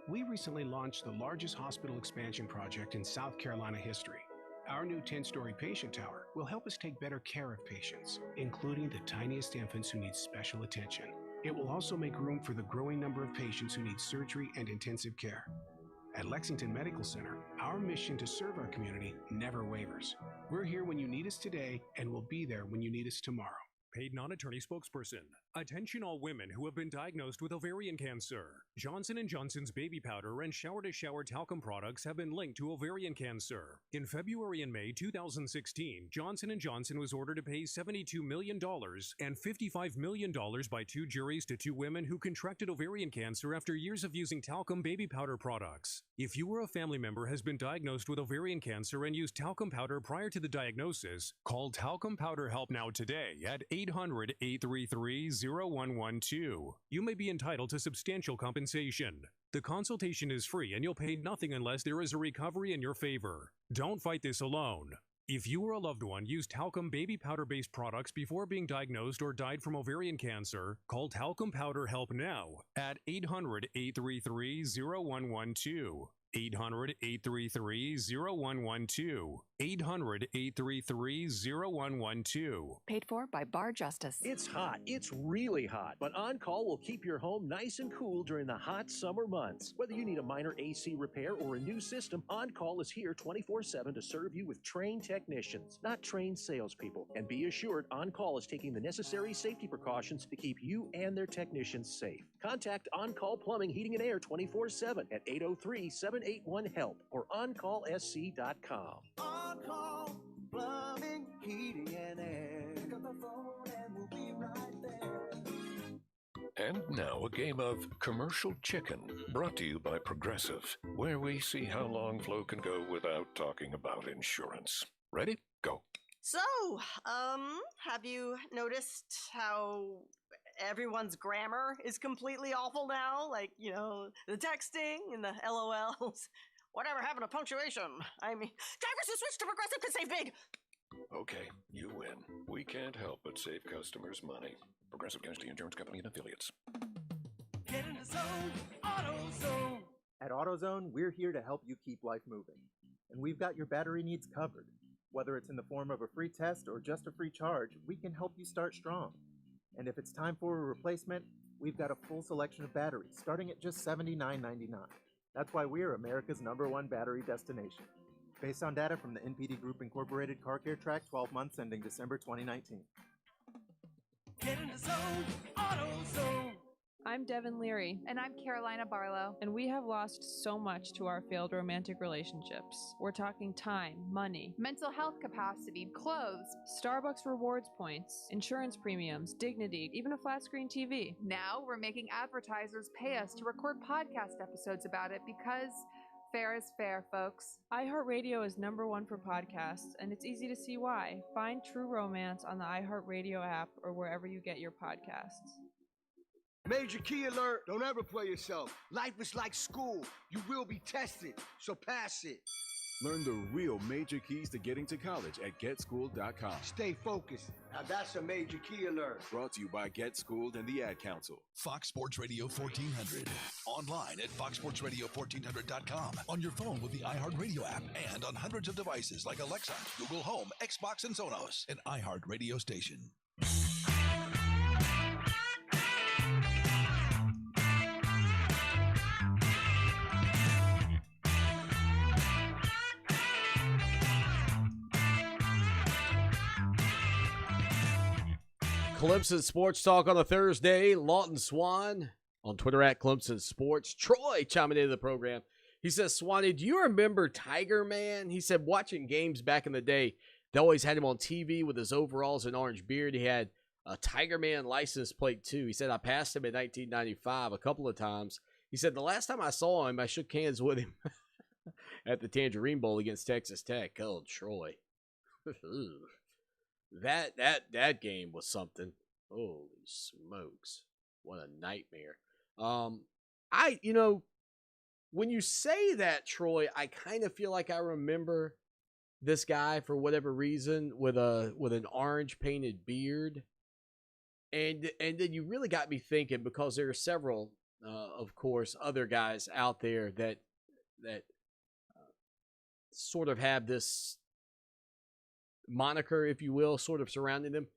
We recently launched the largest hospital expansion project in South Carolina history. Our new 10-story patient tower will help us take better care of patients, including the tiniest infants who need special attention. It will also make room for the growing number of patients who need surgery and intensive care. At Lexington Medical Center, our mission to serve our community never wavers. We're here when you need us today, and we'll be there when you need us tomorrow. Paid non-attorney spokesperson. Attention all women who have been diagnosed with ovarian cancer. Johnson & Johnson's baby powder and shower-to-shower talcum products have been linked to ovarian cancer. In February and May 2016, Johnson & Johnson was ordered to pay $72 million and $55 million by two juries to two women who contracted ovarian cancer after years of using talcum baby powder products. If you or a family member has been diagnosed with ovarian cancer and used talcum powder prior to the diagnosis, call Talcum Powder Help Now today at 800-833-0112. You may be entitled to substantial compensation. The consultation is free and you'll pay nothing unless there is a recovery in your favor. Don't fight this alone. If you or a loved one used talcum baby powder-based products before being diagnosed or died from ovarian cancer, call Talcum Powder Help Now at 800-833-0112. 800-833-0112. 800-833-0112. Paid for by Bar Justice. It's hot. It's really hot. But On-Call will keep your home nice and cool during the hot summer months. Whether you need a minor AC repair or a new system, On-Call is here 24/7 to serve you with trained technicians, not trained salespeople. And be assured, On-Call is taking the necessary safety precautions to keep you and their technicians safe. Contact On-Call Plumbing, Heating, and Air 24/7 at 803-781-HELP or OnCallSC.com. On-Call Plumbing, Heating, and Air. Pick up the phone and we'll be right there. And now a game of Commercial Chicken, brought to you by Progressive, where we see how long Flo can go without talking about insurance. Ready? Go. So, have you noticed how everyone's grammar is completely awful now? Like, you know, the texting and the LOLs. Whatever happened to punctuation? I mean, drivers who switch to Progressive could save big. Okay, you win. We can't help but save customers money. Progressive Casualty Insurance Company and Affiliates. Get in the zone, AutoZone. At AutoZone, we're here to help you keep life moving. And we've got your battery needs covered. Whether it's in the form of a free test or just a free charge, we can help you start strong. And if it's time for a replacement, we've got a full selection of batteries, starting at just $79.99. That's why we're America's #1 battery destination. Based on data from the NPD Group Incorporated Car Care Track, 12 months ending December 2019. Get in the zone, AutoZone. I'm Devin Leary. And I'm Carolina Barlow. And we have lost so much to our failed romantic relationships. We're talking time, money, mental health capacity, clothes, Starbucks rewards points, insurance premiums, dignity, even a flat screen TV. Now we're making advertisers pay us to record podcast episodes about it because Fair is fair, folks. iHeartRadio is #1 for podcasts, and it's easy to see why. Find True Romance on the iHeartRadio app or wherever you get your podcasts. Major key alert. Don't ever play yourself. Life is like school. You will be tested, so pass it. Learn the real major keys to getting to college at GetSchooled.com. Stay focused. Now that's a major key alert. Brought to you by Get Schooled and the Ad Council. Fox Sports Radio 1400. Online at foxsportsradio1400.com. On your phone with the iHeartRadio app and on hundreds of devices like Alexa, Google Home, Xbox, and Sonos. An iHeartRadio station. Clemson Sports Talk on a Thursday. Lawton Swan on Twitter at Clemson Sports. Troy chiming into the program. He says, Swanee, do you remember Tiger Man? He said, watching games back in the day, they always had him on TV with his overalls and orange beard. He had a Tiger Man license plate, too. He said, I passed him in 1995 a couple of times. He said, the last time I saw him, I shook hands with him at the Tangerine Bowl against Texas Tech. Oh, Troy. That game was something. Holy smokes. What a nightmare. When you say that, Troy, I kind of feel like I remember this guy for whatever reason with an orange painted beard. And then you really got me thinking, because there are several of course other guys out there that sort of have this moniker, if you will, sort of surrounding them.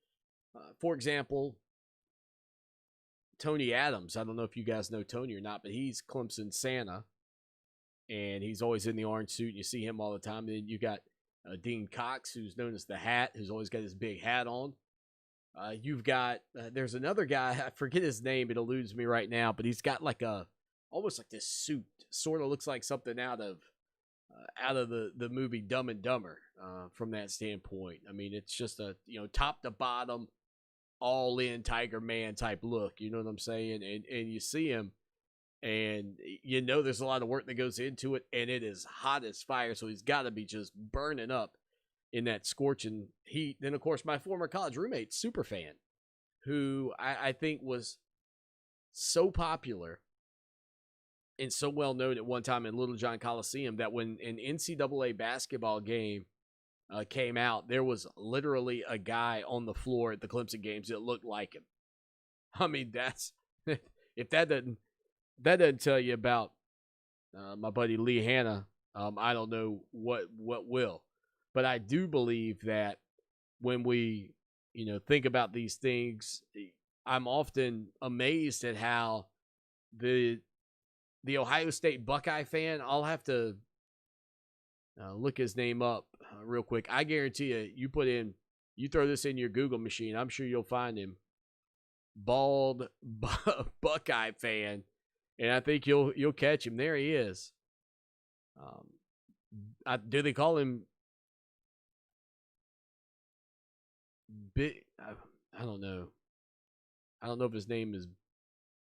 For example, Tony Adams. I don't know if you guys know Tony or not, but he's Clemson Santa, and he's always in the orange suit. You see him all the time. And then you got Dean Cox, who's known as the Hat, who's always got his big hat on. You've got there's another guy, I forget his name, it eludes me right now, but he's got like almost like this suit, sort of looks like something out of the movie Dumb and Dumber. From that standpoint, I mean, it's just a top to bottom, all in Tiger Man type look. You know what I'm saying? And you see him, and there's a lot of work that goes into it, and it is hot as fire. So he's got to be just burning up in that scorching heat. Then of course my former college roommate, Superfan, who I think was so popular and so well known at one time in Little John Coliseum that when an NCAA basketball game came out, there was literally a guy on the floor at the Clemson games that looked like him. I mean, that's if that doesn't tell you about my buddy Lee Hanna, I don't know what will. But I do believe that when we think about these things, I'm often amazed at how the Ohio State Buckeye fan, I'll have to look his name up real quick. I guarantee you throw this in your Google machine, I'm sure you'll find him. Bald Buckeye fan, and I think you'll catch him. There he is. Do they call him Big? I don't know. I don't know if his name is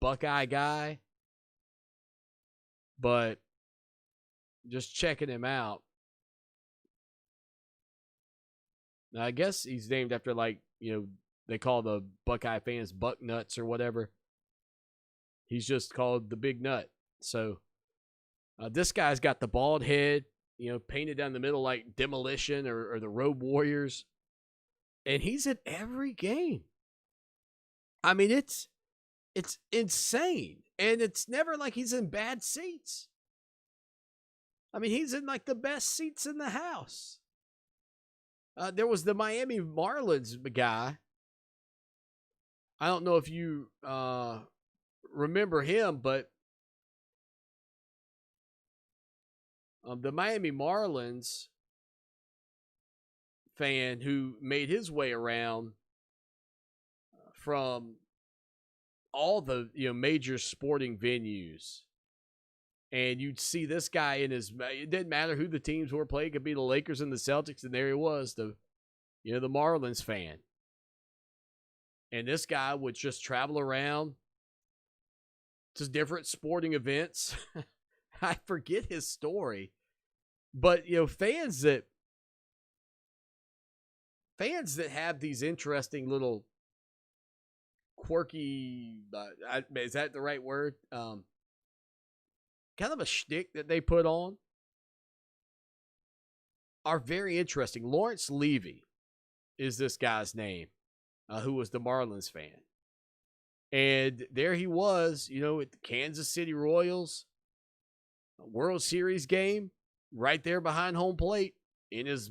Buckeye Guy, but just checking him out. Now, I guess he's named after, they call the Buckeye fans Buck Nuts or whatever. He's just called the Big Nut. So this guy's got the bald head, painted down the middle like Demolition or the Road Warriors. And he's at every game. I mean, it's insane. And it's never like he's in bad seats. I mean, he's in like the best seats in the house. There was the Miami Marlins guy. I don't know if you remember him, but the Miami Marlins fan who made his way around from all the major sporting venues, and you'd see this guy it didn't matter who the teams were playing. It could be the Lakers and the Celtics, and there he was, the Marlins fan. And this guy would just travel around to different sporting events, I forget his story, but fans that have these interesting little quirky, is that the right word? Kind of a shtick that they put on are very interesting. Lawrence Levy is this guy's name, who was the Marlins fan. And there he was, at the Kansas City Royals World Series game, right there behind home plate in his,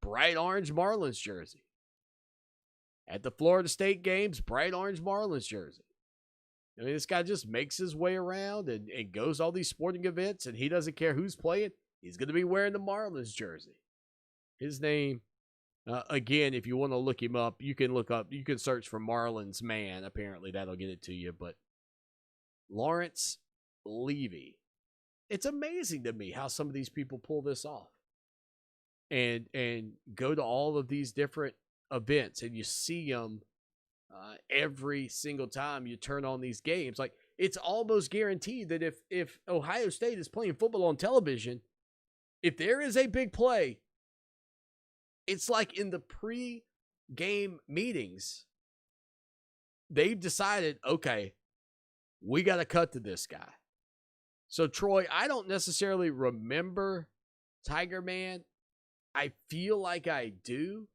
bright orange Marlins jersey. At the Florida State games, bright orange Marlins jersey. I mean, this guy just makes his way around and goes to all these sporting events, and he doesn't care who's playing. He's going to be wearing the Marlins jersey. His name, again, if you want to look him up, you can search for Marlins man. Apparently, that'll get it to you. But Lawrence Levy. It's amazing to me how some of these people pull this off and go to all of these different events, and you see them every single time you turn on these games. Like, it's almost guaranteed that if Ohio State is playing football on television, if there is a big play, it's like in the pre-game meetings, they've decided, okay, we got to cut to this guy. So, Troy, I don't necessarily remember Tiger Man. I feel like I do.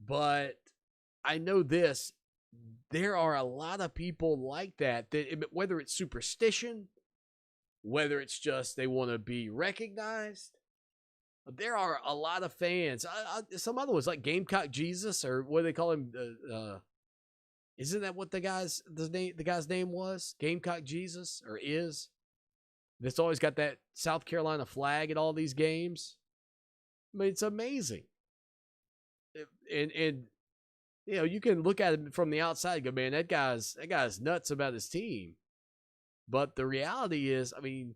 But I know this. There are a lot of people like that, whether it's superstition, whether it's just they want to be recognized. There are a lot of fans. Some other ones, like Gamecock Jesus, or what do they call him? Isn't that what the guy's name was? Gamecock Jesus, or is? That's always got that South Carolina flag at all these games. I mean, it's amazing. And you can look at it from the outside and go, man, that guy's nuts about his team. But the reality is, I mean,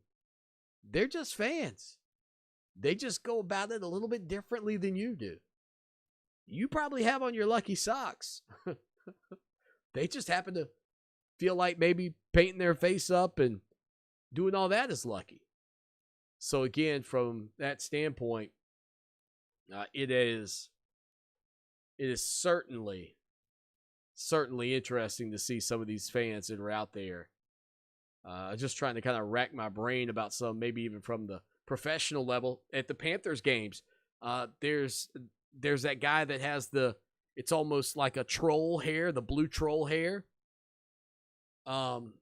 they're just fans. They just go about it a little bit differently than you do. You probably have on your lucky socks. They just happen to feel like maybe painting their face up and doing all that is lucky. So again, from that standpoint, it is certainly interesting to see some of these fans that are out there. Just trying to kind of rack my brain about some, maybe even from the professional level at the Panthers games. There's that guy that has it's almost like a troll hair, the blue troll hair. And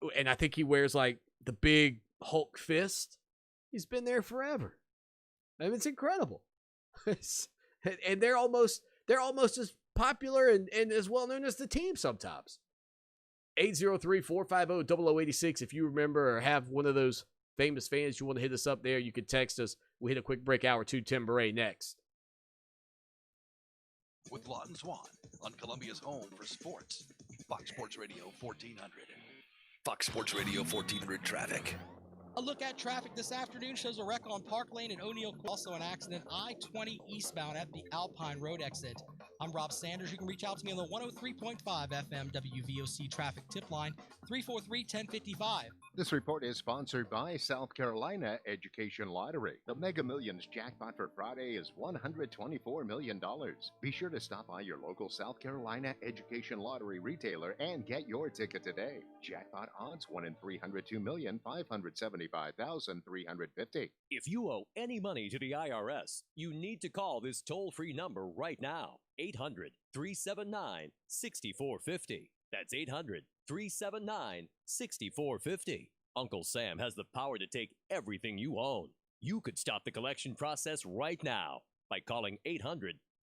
I think he wears like the big Hulk fist. He's been there forever. I mean, it's incredible. And they're almost as popular and as well known as the team sometimes. 803-450-0086. If you remember or have one of those famous fans you want to hit us up there, you can text us. We'll hit a quick break, hour 2, Tim Beret next. With Lawton Swan on Columbia's home for sports. Fox Sports Radio 1400. Fox Sports Radio 1400 traffic. A look at traffic this afternoon shows a wreck on Park Lane and O'Neill. Also an accident I-20 eastbound at the Alpine Road exit. I'm Rob Sanders. You can reach out to me on the 103.5 FM WVOC traffic tip line, 343-1055. This report is sponsored by South Carolina Education Lottery. The Mega Millions jackpot for Friday is $124 million. Be sure to stop by your local South Carolina Education Lottery retailer and get your ticket today. Jackpot odds 1 in 302,575,350. If you owe any money to the IRS, you need to call this toll-free number right now. 800-379-6450. That's 800-379-6450. Uncle Sam has the power to take everything you own. You could stop the collection process right now by calling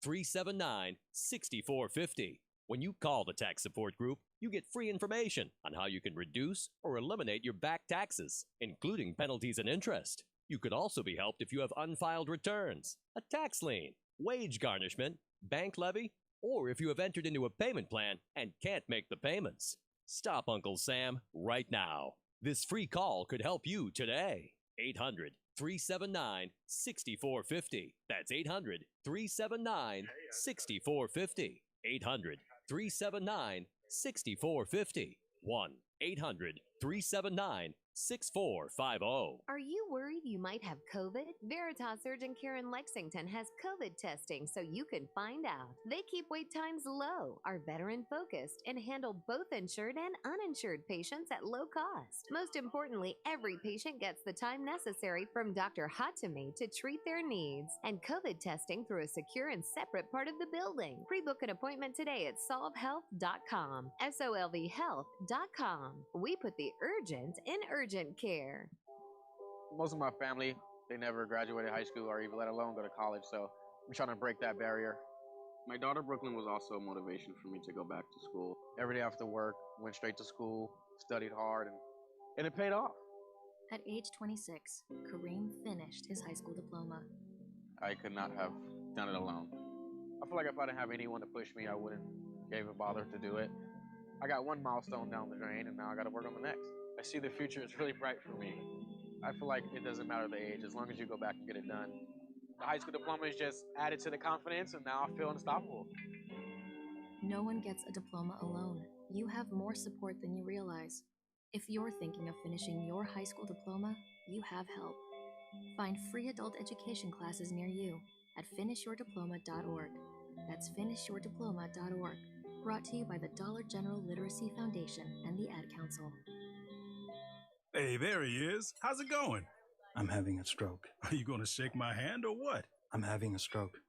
800-379-6450. When you call the tax support group, you get free information on how you can reduce or eliminate your back taxes, including penalties and interest. You could also be helped if you have unfiled returns, a tax lien, wage garnishment, bank levy, or if you have entered into a payment plan and can't make the payments. Stop Uncle Sam right now. This free call could help you today. 800-379-6450. That's 800-379-6450. 800-379-6450. 1-800-379-6450. 379 6450. Are you worried you might have COVID? Veritas Urgent Care in Lexington has COVID testing so you can find out. They keep wait times low, are veteran focused, and handle both insured and uninsured patients at low cost. Most importantly, every patient gets the time necessary from Dr. Hatame to treat their needs, and COVID testing through a secure and separate part of the building. Pre-book an appointment today at solvehealth.com, solvhealth.com. We put the urgent in urgent care. Most of my family, they never graduated high school or even let alone go to college, so I'm trying to break that barrier. My daughter Brooklyn was also a motivation for me to go back to school. Every day after work, went straight to school, studied hard, and it paid off. At age 26, Kareem finished his high school diploma. I could not have done it alone. I feel like if I didn't have anyone to push me, I wouldn't have even bothered to do it. I got one milestone down the drain, and now I got to work on the next. I see the future is really bright for me. I feel like it doesn't matter the age, as long as you go back and get it done. The high school diploma is just added to the confidence, and now I feel unstoppable. No one gets a diploma alone. You have more support than you realize. If you're thinking of finishing your high school diploma, you have help. Find free adult education classes near you at finishyourdiploma.org. That's finishyourdiploma.org. Brought to you by the Dollar General Literacy Foundation and the Ad Council. Hey, there he is. How's it going? I'm having a stroke. Are you going to shake my hand or what? I'm having a stroke.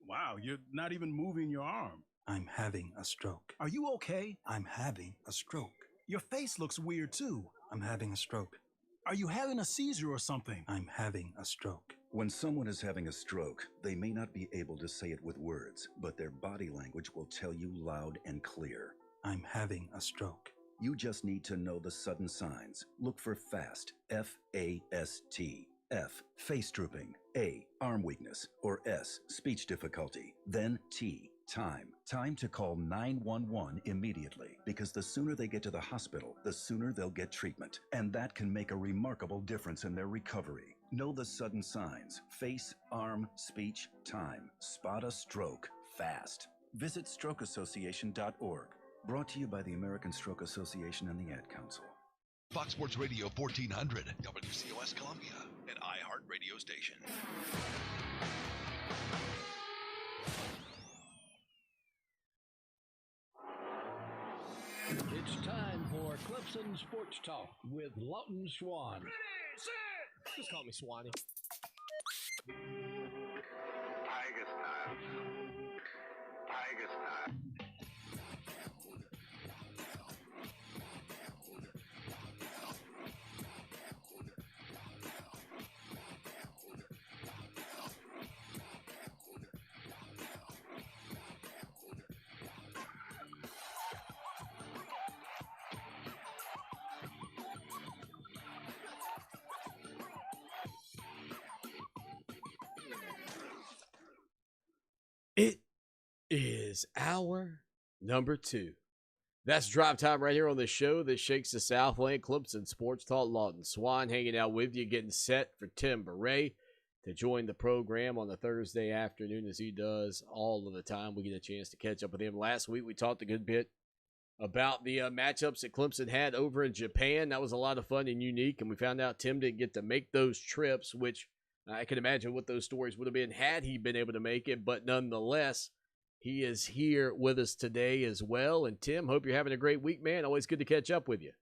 Wow, you're not even moving your arm. I'm having a stroke. Are you okay? I'm having a stroke. Your face looks weird too. I'm having a stroke. Are you having a seizure or something? I'm having a stroke. When someone is having a stroke, they may not be able to say it with words, but their body language will tell you loud and clear. I'm having a stroke. You just need to know the sudden signs. Look for FAST, F-A-S-T. F, face drooping. A, arm weakness. Or S, speech difficulty. Then T, time. Time to call 911 immediately, because the sooner they get to the hospital, the sooner they'll get treatment. And that can make a remarkable difference in their recovery. Know the sudden signs. Face, arm, speech, time. Spot a stroke fast. Visit strokeassociation.org. Brought to you by the American Stroke Association and the Ad Council. Fox Sports Radio 1400, WCOS Columbia, an iHeart radio station. It's time for Clemson Sports Talk with Lawton Swan. Ready, set! Just call me Swanee. Tiger style. Tiger style. It is hour number 2. That's drive time right here on the show that shakes the Southland. Clemson Sports Talk. Lawton Swan hanging out with you, getting set for Tim Beret to join the program on the Thursday afternoon, as he does all of the time. We get a chance to catch up with him. Last week we talked a good bit about the matchups that Clemson had over in Japan. That was a lot of fun and unique, and we found out Tim didn't get to make those trips, which I can imagine what those stories would have been had he been able to make it. But nonetheless, he is here with us today as well. And Tim, hope you're having a great week, man. Always good to catch up with you.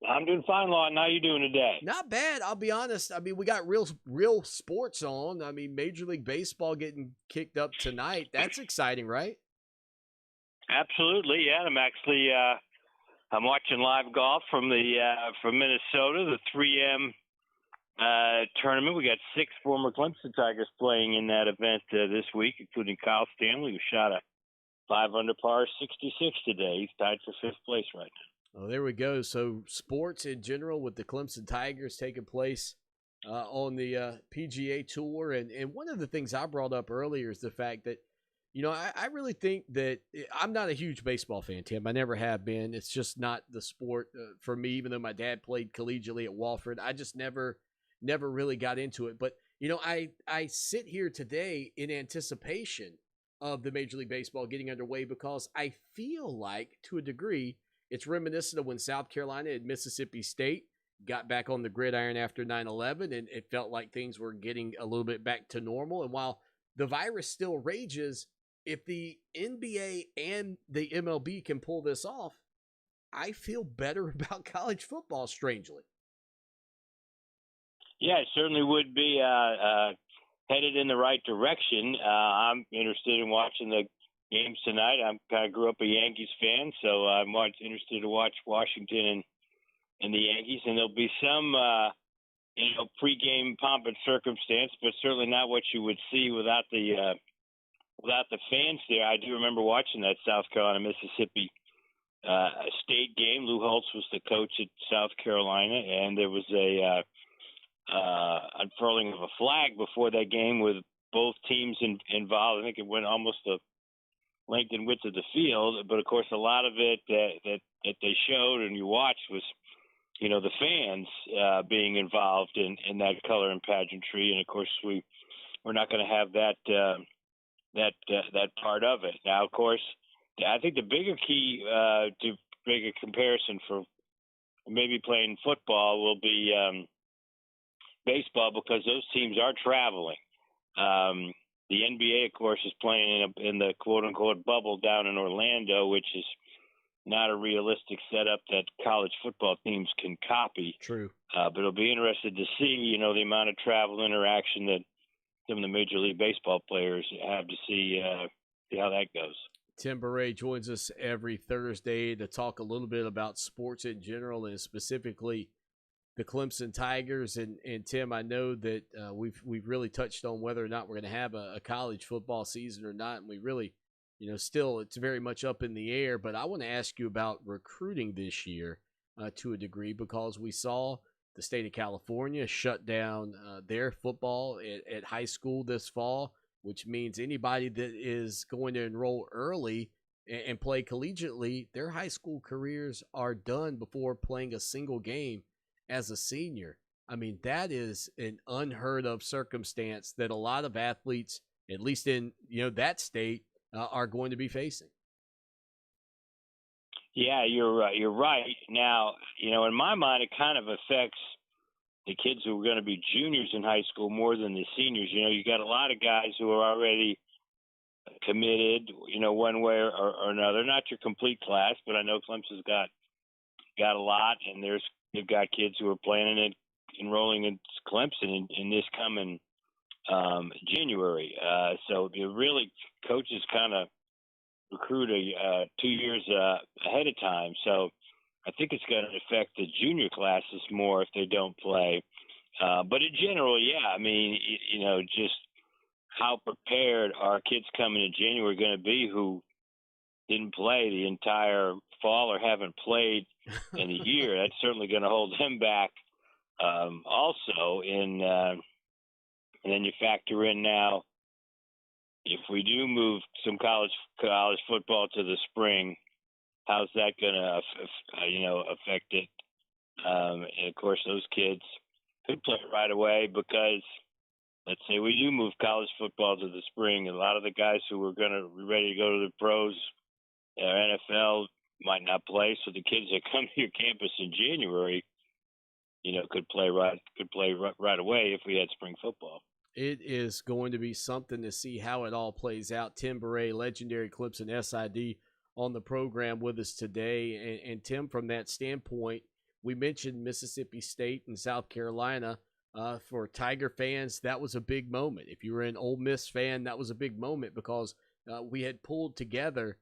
I'm doing fine, Lawton. How you doing today? Not bad. I'll be honest. I mean, we got real sports on. I mean, Major League Baseball getting kicked up tonight. That's exciting, right? Absolutely. Yeah, I'm watching live golf from Minnesota, the 3M tournament. We got 6 former Clemson Tigers playing in that event this week, including Kyle Stanley, who shot a 5 under par 66 today. He's tied for 5th place right now. Oh, there we go. So sports in general with the Clemson Tigers taking place on the PGA Tour. And one of the things I brought up earlier is the fact that, you know, I really think that I'm not a huge baseball fan, Tim. I never have been. It's just not the sport for me, even though my dad played collegiately at Wofford. I just never really got into it. But, you know, I sit here today in anticipation of the Major League Baseball getting underway because I feel like, to a degree, It's reminiscent of when South Carolina and Mississippi State got back on the gridiron after 9/11, and it felt like things were getting a little bit back to normal. And while the virus still rages, if the NBA and the MLB can pull this off, I feel better about college football, strangely. Yeah, it certainly would be headed in the right direction. I'm interested in watching the games tonight. I kind of grew up a Yankees fan, so I'm interested to watch Washington and the Yankees. And there'll be some, pregame pomp and circumstance, but certainly not what you would see without the fans there. I do remember watching that South Carolina Mississippi State game. Lou Holtz was the coach at South Carolina, and there was a unfurling of a flag before that game with both teams involved. I think it went almost the length and width of the field, but of course a lot of it that they showed and you watched was, the fans being involved in that color and pageantry, and of course we're not going to have that part of it. Now, of course, I think the bigger key to make a comparison for maybe playing football will be baseball, because those teams are traveling. The NBA, of course, is playing in the quote-unquote bubble down in Orlando, which is not a realistic setup that college football teams can copy. True. But it'll be interesting to see, the amount of travel interaction that some of the Major League Baseball players have to see how that goes. Tim Beret joins us every Thursday to talk a little bit about sports in general and specifically the Clemson Tigers. And Tim, I know that we've really touched on whether or not we're going to have a college football season or not. And we really, still it's very much up in the air. But I want to ask you about recruiting this year to a degree, because we saw the state of California shut down their football at high school this fall, which means anybody that is going to enroll early and play collegiately, their high school careers are done before playing a single game as a senior. I mean, that is an unheard of circumstance that a lot of athletes, at least in that state, are going to be facing. Yeah, you're right. Now, in my mind, it kind of affects the kids who are going to be juniors in high school more than the seniors. You got a lot of guys who are already committed, one way or another. Not your complete class, but I know Clemson's got a lot, and they've got kids who are planning it, enrolling in Clemson in this coming January. So really, coaches kind of recruit 2 years ahead of time. So I think it's going to affect the junior classes more if they don't play. But in general, yeah, I mean, just how prepared are kids coming in January going to be who didn't play the entire fall or haven't played in a year? That's certainly going to hold them back also. And then you factor in now, if we do move some college football to the spring, how's that going to affect it? And of course, those kids could play right away, because let's say we do move college football to the spring, a lot of the guys who are going to be ready to go to the pros or NFL might not play. So the kids that come to your campus in January, could play right away if we had spring football. It is going to be something to see how it all plays out. Tim Beret, legendary Clemson SID, on the program with us today. And Tim, from that standpoint, we mentioned Mississippi State and South Carolina. For Tiger fans, that was a big moment. If you were an Ole Miss fan, that was a big moment, because we had pulled together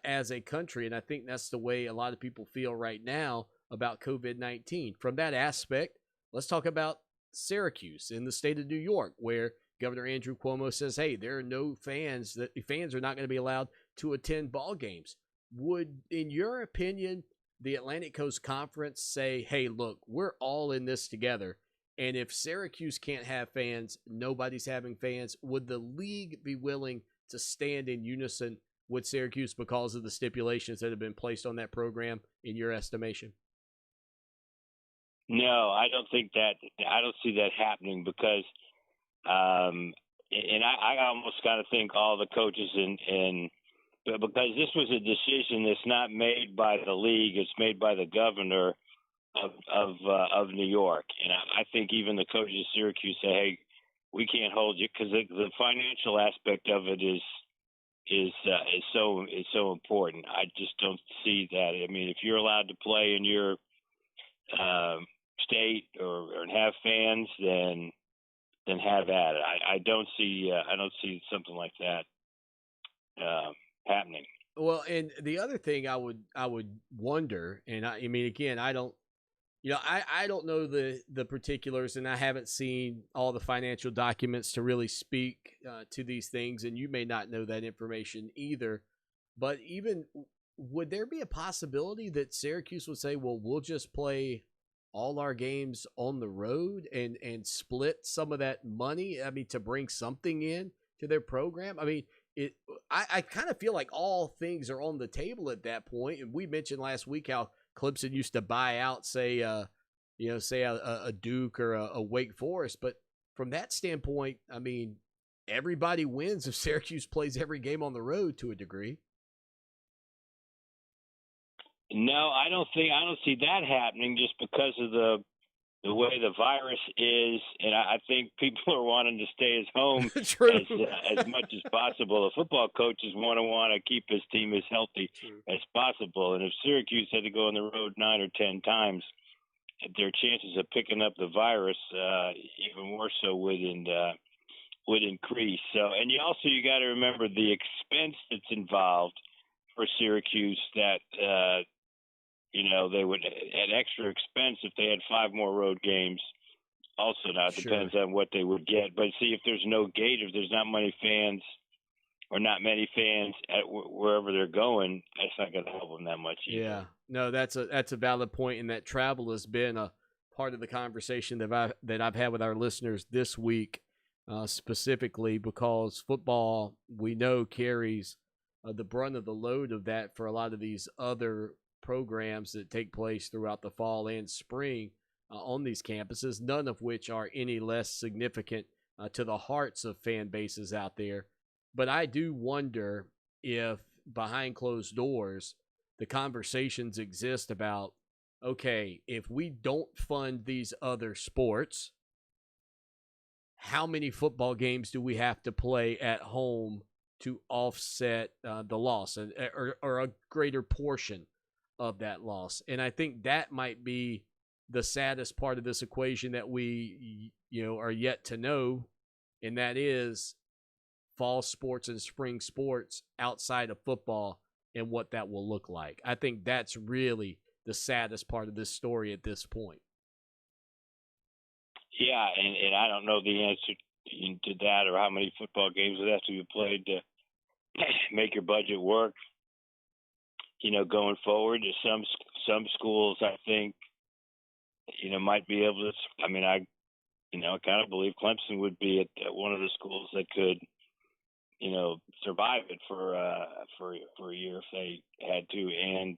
as a country. And I think that's the way a lot of people feel right now about COVID-19. From that aspect, let's talk about Syracuse in the state of New York, where Governor Andrew Cuomo says, hey, there are no fans are not going to be allowed to attend ball games. Would, in your opinion, the Atlantic Coast Conference say, hey, look, we're all in this together, and if Syracuse can't have fans, nobody's having fans? Would the league be willing to stand in unison with Syracuse because of the stipulations that have been placed on that program, in your estimation? No, I don't think that. I don't see that happening, because, and I almost kind of think all the coaches in because this was a decision that's not made by the league; it's made by the governor of New York. And I think even the coaches of Syracuse say, "Hey, we can't hold you," because the financial aspect of it is so important. I just don't see that. I mean, if you're allowed to play in your state or have fans, then have at it. I don't see something like that happening. Well, and the other thing I would wonder, and I mean, again, I don't know the particulars, and I haven't seen all the financial documents to really speak to these things, and you may not know that information either. But even would there be a possibility that Syracuse would say, well, we'll just play all our games on the road and split some of that money? I mean, to bring something in to their program. I mean, I kind of feel like all things are on the table at that point. And we mentioned last week how Clemson used to buy out, say a Duke or a Wake Forest. But from that standpoint, I mean, everybody wins if Syracuse plays every game on the road to a degree. No, I don't see that happening just because of the way the virus is, and I think people are wanting to stay at home as much as possible. The football coaches want to keep his team as healthy as possible, and if Syracuse had to go on the road 9 or 10 times, their chances of picking up the virus even more so would increase. So, and you got to remember the expense that's involved for Syracuse. That they would add extra expense if they had 5 more road games. Also, now it depends on what they would get. But see, if there's no gate, if there's not many fans or not many fans at wherever they're going, that's not going to help them that much either. Yeah, no, that's a valid point, and that travel has been a part of the conversation that I've had with our listeners this week, specifically because football, we know, carries the brunt of the load of that for a lot of these other programs that take place throughout the fall and spring on these campuses, none of which are any less significant to the hearts of fan bases out there. But I do wonder if behind closed doors, the conversations exist about, okay, if we don't fund these other sports, how many football games do we have to play at home to offset the loss or a greater portion of that loss? And I think that might be the saddest part of this equation that we are yet to know, and that is fall sports and spring sports outside of football and what that will look like. I think that's really the saddest part of this story at this point. Yeah, and I don't know the answer to that or how many football games would have to be played to make your budget work. Going forward, some schools, I think, might be able to. I mean, I kind of believe Clemson would be at one of the schools that could, survive it for a year if they had to, and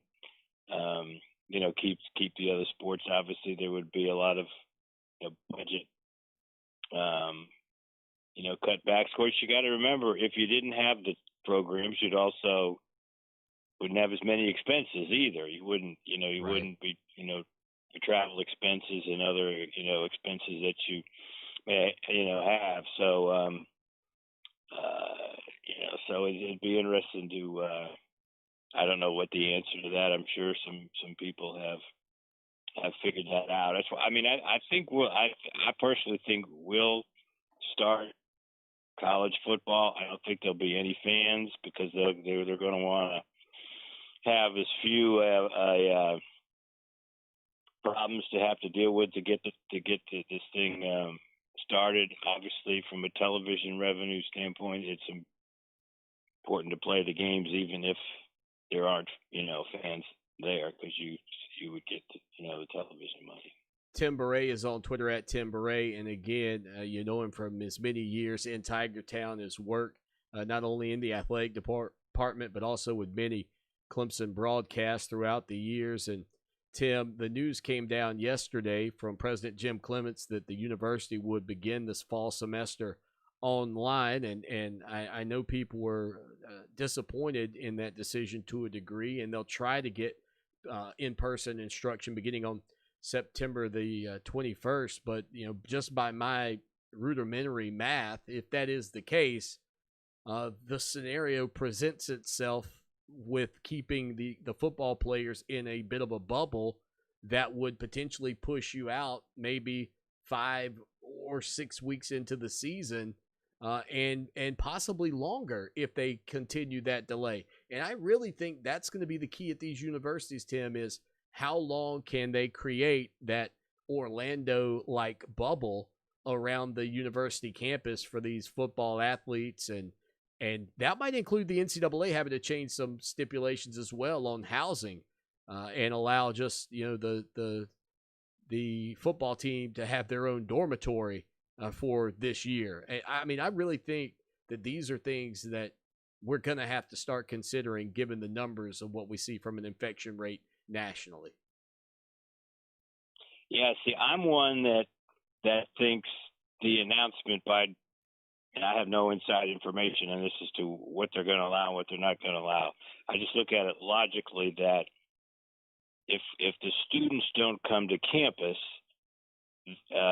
keep the other sports. Obviously, there would be a lot of budget, cutbacks. Of course, you got to remember, if you didn't have the programs, you'd also wouldn't have as many expenses either. You wouldn't, wouldn't be, your travel expenses and other, expenses that you may, have. So, so it'd be interesting to, I don't know what the answer to that. I'm sure some people have figured that out. That's why, I mean, I think I personally think we'll start college football. I don't think there'll be any fans because they're going to want to have as few problems to have to deal with to get this thing started. Obviously, from a television revenue standpoint, it's important to play the games even if there aren't fans there, because you would get the television money. Tim Beret is on Twitter at Tim Beret, and again, you know him from his many years in Tigertown, his work not only in the athletic department but also with many Clemson broadcasts throughout the years. And Tim, the news came down yesterday from President Jim Clements that the university would begin this fall semester online, and I know people were disappointed in that decision to a degree, and they'll try to get in-person instruction beginning on September the 21st. But, just by my rudimentary math, if that is the case, the scenario presents itself with keeping the football players in a bit of a bubble that would potentially push you out maybe 5 or 6 weeks into the season, and possibly longer if they continue that delay. And I really think that's going to be the key at these universities, Tim, is how long can they create that Orlando-like bubble around the university campus for these football athletes, and that might include the NCAA having to change some stipulations as well on housing, and allow just the football team to have their own dormitory for this year. I mean, I really think that these are things that we're going to have to start considering given the numbers of what we see from an infection rate nationally. Yeah, see, I'm one that thinks the announcement by, and I have no inside information on this as to what they're going to allow and what they're not going to allow. I just look at it logically that if the students don't come to campus,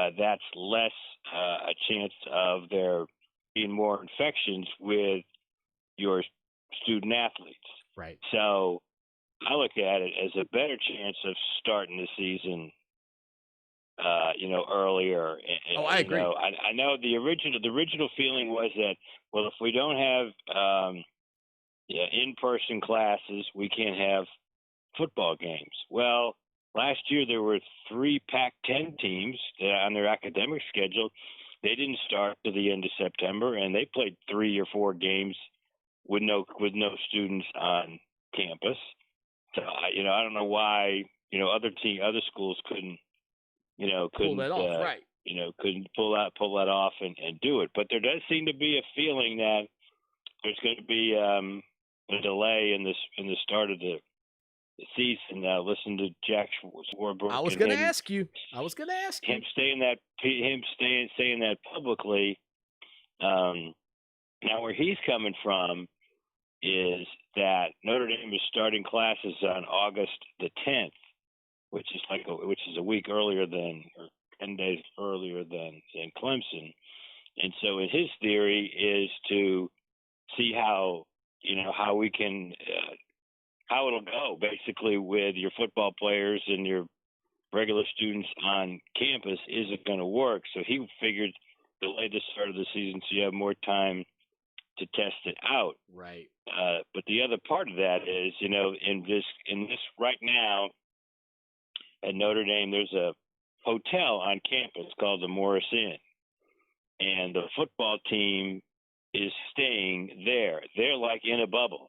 that's less a chance of there being more infections with your student athletes. Right. So I look at it as a better chance of starting the season, earlier. Oh, I agree. I know the original feeling was that, well, if we don't have in-person classes, we can't have football games. Well, last year there were 3 Pac-10 teams that on their academic schedule. They didn't start to the end of September, and they played 3 or 4 games with no students on campus. So I don't know why other schools couldn't pull that off, right? Couldn't pull that off and do it. But there does seem to be a feeling that there's going to be a delay in the start of the season. Listen to Jack Swarbrick. I was going to ask you. Him saying that publicly. Now, where he's coming from is that Notre Dame is starting classes on August the 10th, which is a week earlier than, or 10 days earlier than Clemson. And so, in his theory, is to see how we can. How it'll go, basically, with your football players and your regular students on campus isn't going to work. So he figured delay the start of the season so you have more time to test it out. Right. But the other part of that is, in this right now at Notre Dame, there's a hotel on campus called the Morris Inn, and the football team is staying there. They're like in a bubble.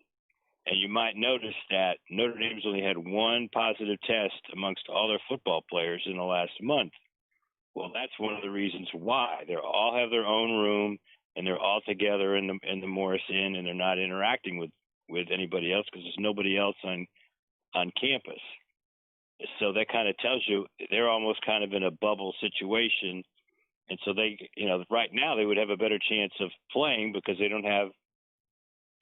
And you might notice that Notre Dame's only had 1 positive test amongst all their football players in the last month. Well, that's one of the reasons why. They all have their own room, and they're all together in the Morris Inn, and they're not interacting with anybody else because there's nobody else on campus. So that kind of tells you they're almost kind of in a bubble situation. And so they, right now they would have a better chance of playing because they don't have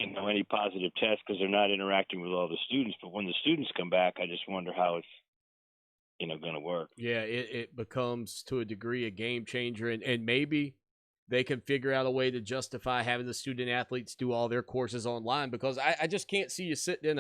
any positive tests because they're not interacting with all the students. But when the students come back, I just wonder how it's going to work. Yeah, it becomes to a degree a game changer, and maybe they can figure out a way to justify having the student athletes do all their courses online, because I just can't see you sitting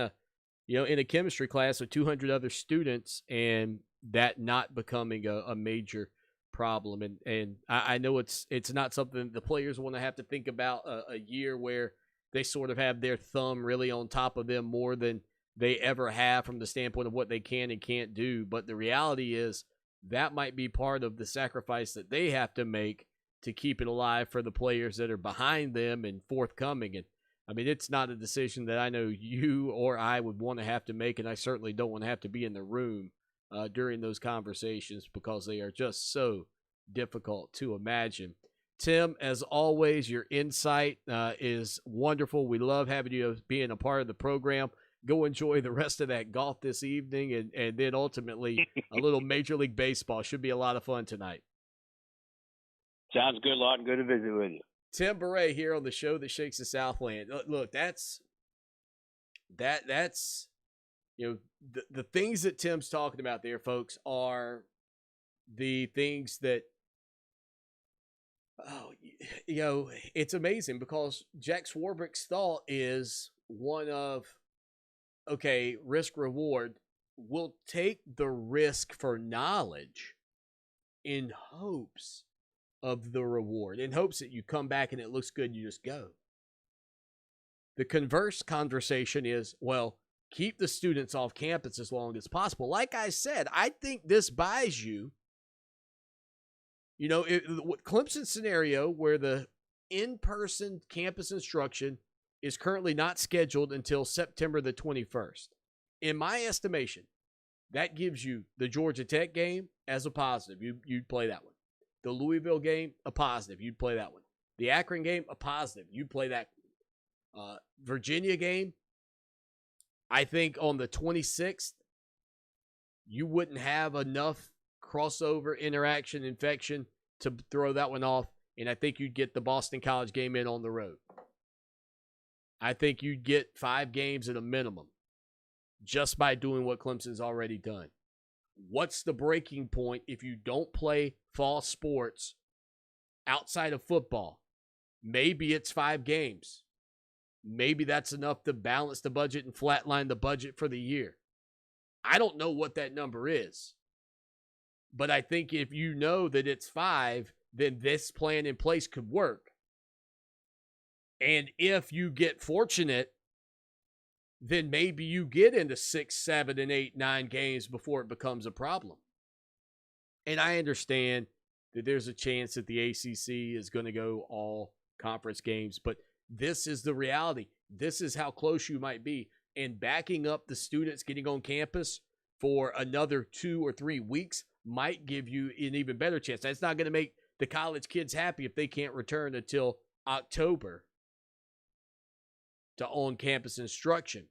in a chemistry class with 200 other students and that not becoming a major problem. And I know it's not something the players want to have to think about a year where they sort of have their thumb really on top of them more than they ever have from the standpoint of what they can and can't do. But the reality is that might be part of the sacrifice that they have to make to keep it alive for the players that are behind them and forthcoming. And I mean, it's not a decision that I know you or I would want to have to make, and I certainly don't want to have to be in the room during those conversations because they are just so difficult to imagine. Tim, as always, your insight is wonderful. We love having you being a part of the program. Go enjoy the rest of that golf this evening, and then ultimately a little Major League Baseball. Should be a lot of fun tonight. Sounds good, Lawton. Good to visit with you. Tim Beret here on the show that shakes the Southland. Look, that's the things that Tim's talking about there, folks, are the things that it's amazing because Jack Swarbrick's thought is one of, okay, risk reward. We'll take the risk for knowledge in hopes of the reward, in hopes that you come back and it looks good and you just go. The converse conversation is, well, keep the students off campus as long as possible. Like I said, I think this buys you, Clemson scenario where the in-person campus instruction is currently not scheduled until September the 21st. In my estimation, that gives you the Georgia Tech game as a positive. You'd play that one. The Louisville game, a positive. You'd play that one. The Akron game, a positive. You'd play that one. Virginia game, I think on the 26th, you wouldn't have enough crossover interaction infection to throw that one off, and I think you'd get the Boston College game in on the road. I think you'd get 5 games at a minimum just by doing what Clemson's already done. What's the breaking point if you don't play fall sports outside of football? Maybe it's 5 games. Maybe that's enough to balance the budget and flatline the budget for the year. I don't know what that number is. But I think if you know that it's 5, then this plan in place could work. And if you get fortunate, then maybe you get into 6, 7, and 8, 9 games before it becomes a problem. And I understand that there's a chance that the ACC is going to go all conference games, but this is the reality. This is how close you might be. And backing up the students getting on campus for another 2 or 3 weeks might give you an even better chance. That's not going to make the college kids happy if they can't return until October to on-campus instruction.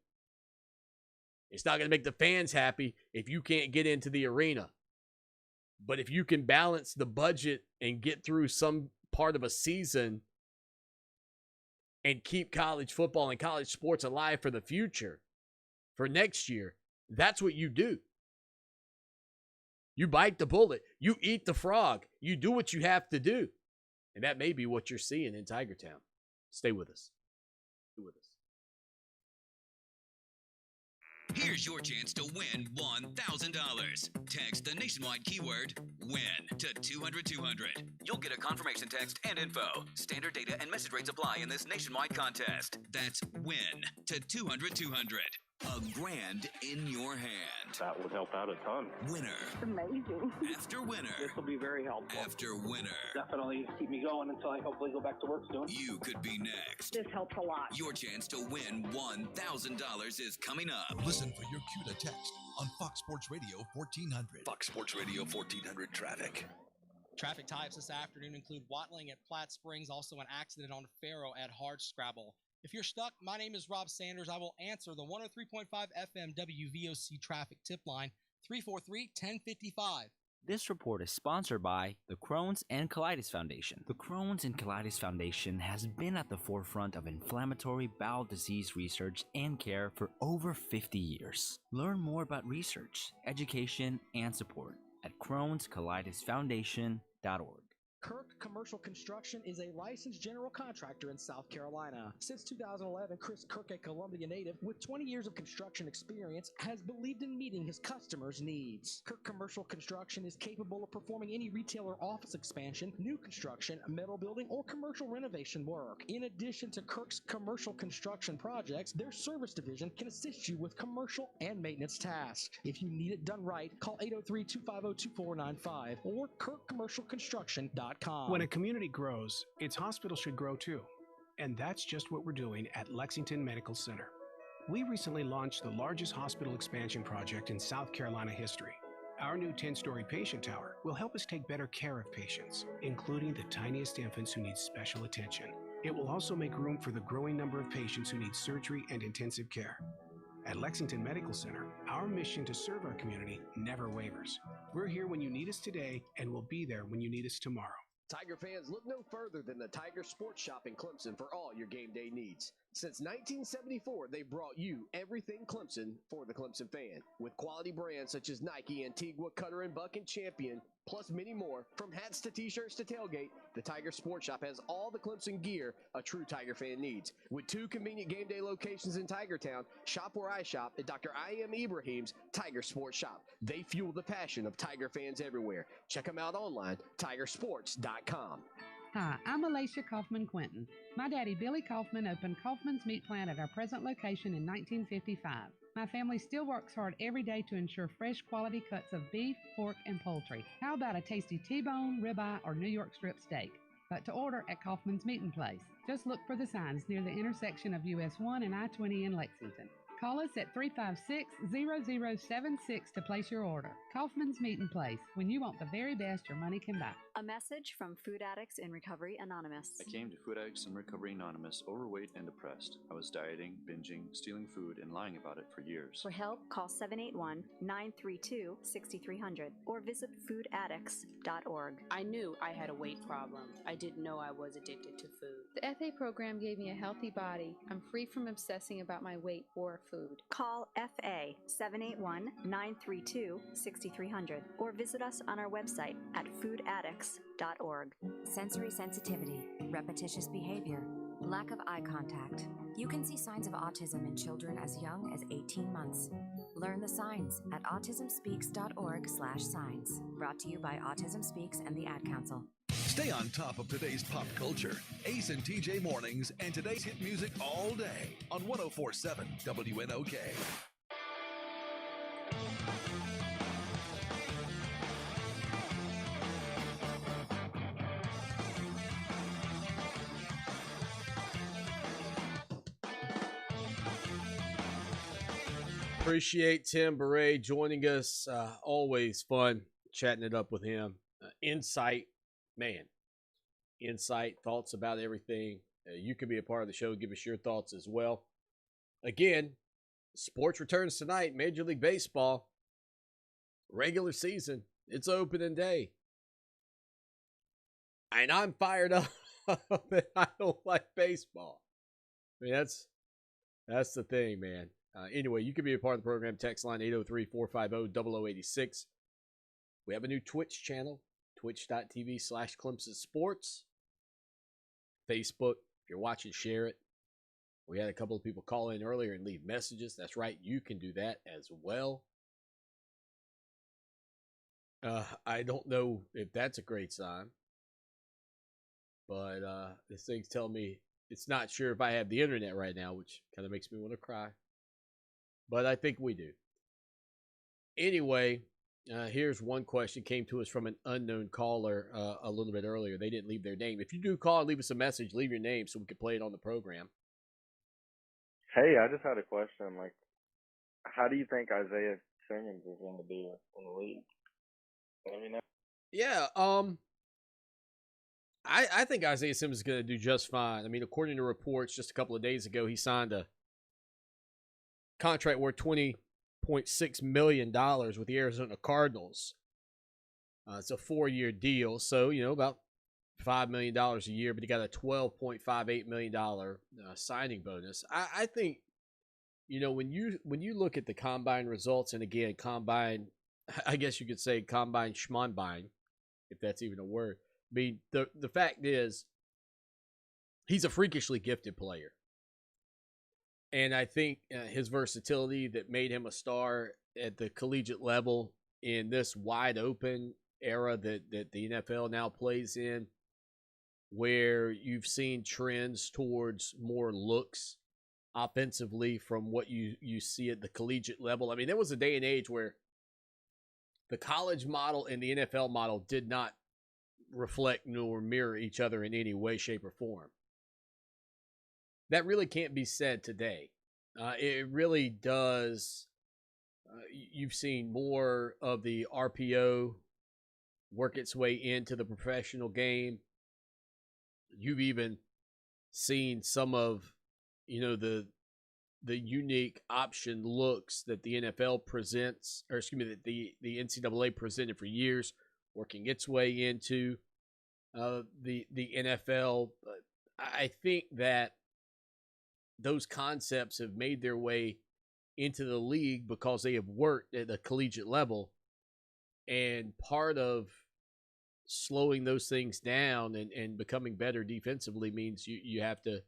It's not going to make the fans happy if you can't get into the arena. But if you can balance the budget and get through some part of a season and keep college football and college sports alive for the future, for next year, that's what you do. You bite the bullet. You eat the frog. You do what you have to do. And that may be what you're seeing in Tiger Town. Stay with us. Stay with us. Here's your chance to win $1,000. Text the nationwide keyword WIN to 200-200. You'll get a confirmation text and info. Standard data and message rates apply in this nationwide contest. That's WIN to 200-200. A grand in your hand. That would help out a ton. Winner. Amazing. After winner. This will be very helpful. After winner. Definitely keep me going until I hopefully go back to work soon. You could be next. This helps a lot. Your chance to win $1,000 is coming up. Listen for your cue to text on Fox Sports Radio 1400. Fox Sports Radio 1400 traffic. Traffic types this afternoon include Watling at Platte Springs, also an accident on Faro at Hardscrabble. If you're stuck, my name is Rob Sanders. I will answer the 103.5 FM WVOC traffic tip line, 343-1055. This report is sponsored by the Crohn's and Colitis Foundation. The Crohn's and Colitis Foundation has been at the forefront of inflammatory bowel disease research and care for over 50 years. Learn more about research, education, and support at Crohn'sColitisFoundation.org. Kirk Commercial Construction is a licensed general contractor in South Carolina. Since 2011, Chris Kirk, a Columbia native with 20 years of construction experience, has believed in meeting his customers' needs. Kirk Commercial Construction is capable of performing any retail or office expansion, new construction, metal building, or commercial renovation work. In addition to Kirk's commercial construction projects, their service division can assist you with commercial and maintenance tasks. If you need it done right, call 803-250-2495 or kirkcommercialconstruction.com. When a community grows, its hospital should grow too. And that's just what we're doing at Lexington Medical Center. We recently launched the largest hospital expansion project in South Carolina history. Our new 10-story patient tower will help us take better care of patients, including the tiniest infants who need special attention. It will also make room for the growing number of patients who need surgery and intensive care. At Lexington Medical Center, our mission to serve our community never wavers. We're here when you need us today, and we'll be there when you need us tomorrow. Tiger fans, look no further than the Tiger Sports Shop in Clemson for all your game day needs. Since 1974, they've brought you everything Clemson for the Clemson fan. With quality brands such as Nike, Antigua, Cutter & Buck, and Champion, plus many more, from hats to t-shirts to tailgate, the Tiger Sports Shop has all the Clemson gear a true Tiger fan needs. With 2 convenient game day locations in Tigertown, shop where I shop at Dr. I.M. Ibrahim's Tiger Sports Shop. They fuel the passion of Tiger fans everywhere. Check them out online, tigersports.com. Hi, I'm Alicia Kaufman Quinton. My daddy, Billy Kaufman, opened Kaufman's Meat Plant at our present location in 1955. My family still works hard every day to ensure fresh quality cuts of beef, pork, and poultry. How about a tasty T-bone, ribeye, or New York strip steak? But to order at Kaufman's Meat Place. Just look for the signs near the intersection of US 1 and I-20 in Lexington. Call us at 356-0076 to place your order. Kaufman's Meat Place, when you want the very best your money can buy. A message from Food Addicts in Recovery Anonymous. I came to Food Addicts in Recovery Anonymous overweight and depressed. I was dieting, binging, stealing food, and lying about it for years. For help, call 781-932-6300 or visit foodaddicts.org. I knew I had a weight problem. I didn't know I was addicted to food. The FA program gave me a healthy body. I'm free from obsessing about my weight or food. Call FA 781-932-6300 or visit us on our website at foodaddicts.org. Sensory sensitivity, repetitious behavior, lack of eye contact. You can see signs of autism in children as young as 18 months. Learn the signs at autismspeaks.org/signs. Brought to you by Autism Speaks and the Ad Council. Stay on top of today's pop culture. Ace and TJ Mornings and today's hit music all day on 104.7 WNOK. Appreciate Tim Beret joining us. Always fun chatting it up with him. Insight, man. Insight, thoughts about everything. You can be a part of the show. Give us your thoughts as well. Again, sports returns tonight. Major League Baseball. Regular season. It's opening day. And I'm fired up. I don't like baseball. I mean, that's the thing, man. Anyway, you can be a part of the program. Text line 803-450-0086. We have a new Twitch channel, twitch.tv/Clemson Sports. Facebook, if you're watching, share it. We had a couple of people call in earlier and leave messages. That's right, you can do that as well. I don't know if that's a great sign, but this thing's telling me it's not sure if I have the internet right now, which kind of makes me want to cry. But I think we do. Anyway, here's one question. Came to us from an unknown caller a little bit earlier. They didn't leave their name. If you do call and leave us a message, leave your name so we can play it on the program. Hey, I just had a question. Like, how do you think Isaiah Simmons is going to be in the league? Let me know. Yeah, I think Isaiah Simmons is going to do just fine. I mean, according to reports just a couple of days ago, he signed a contract worth $20.6 million with the Arizona Cardinals. It's a 4-year deal, so, about $5 million a year, but he got a $12.58 million signing bonus. I think, when you look at the combine results, and again, combine, I guess you could say combine schmonbine, if that's even a word. I mean, the fact is, he's a freakishly gifted player. And I think his versatility that made him a star at the collegiate level in this wide open era that the NFL now plays in, where you've seen trends towards more looks offensively from what you see at the collegiate level. I mean, there was a day and age where the college model and the NFL model did not reflect nor mirror each other in any way, shape, or form. That really can't be said today. It really does. You've seen more of the RPO work its way into the professional game. You've even seen some of, the unique option looks that the NFL presents, or excuse me, that the NCAA presented for years, working its way into the NFL. I think that those concepts have made their way into the league because they have worked at the collegiate level, and part of slowing those things down and becoming better defensively means you have to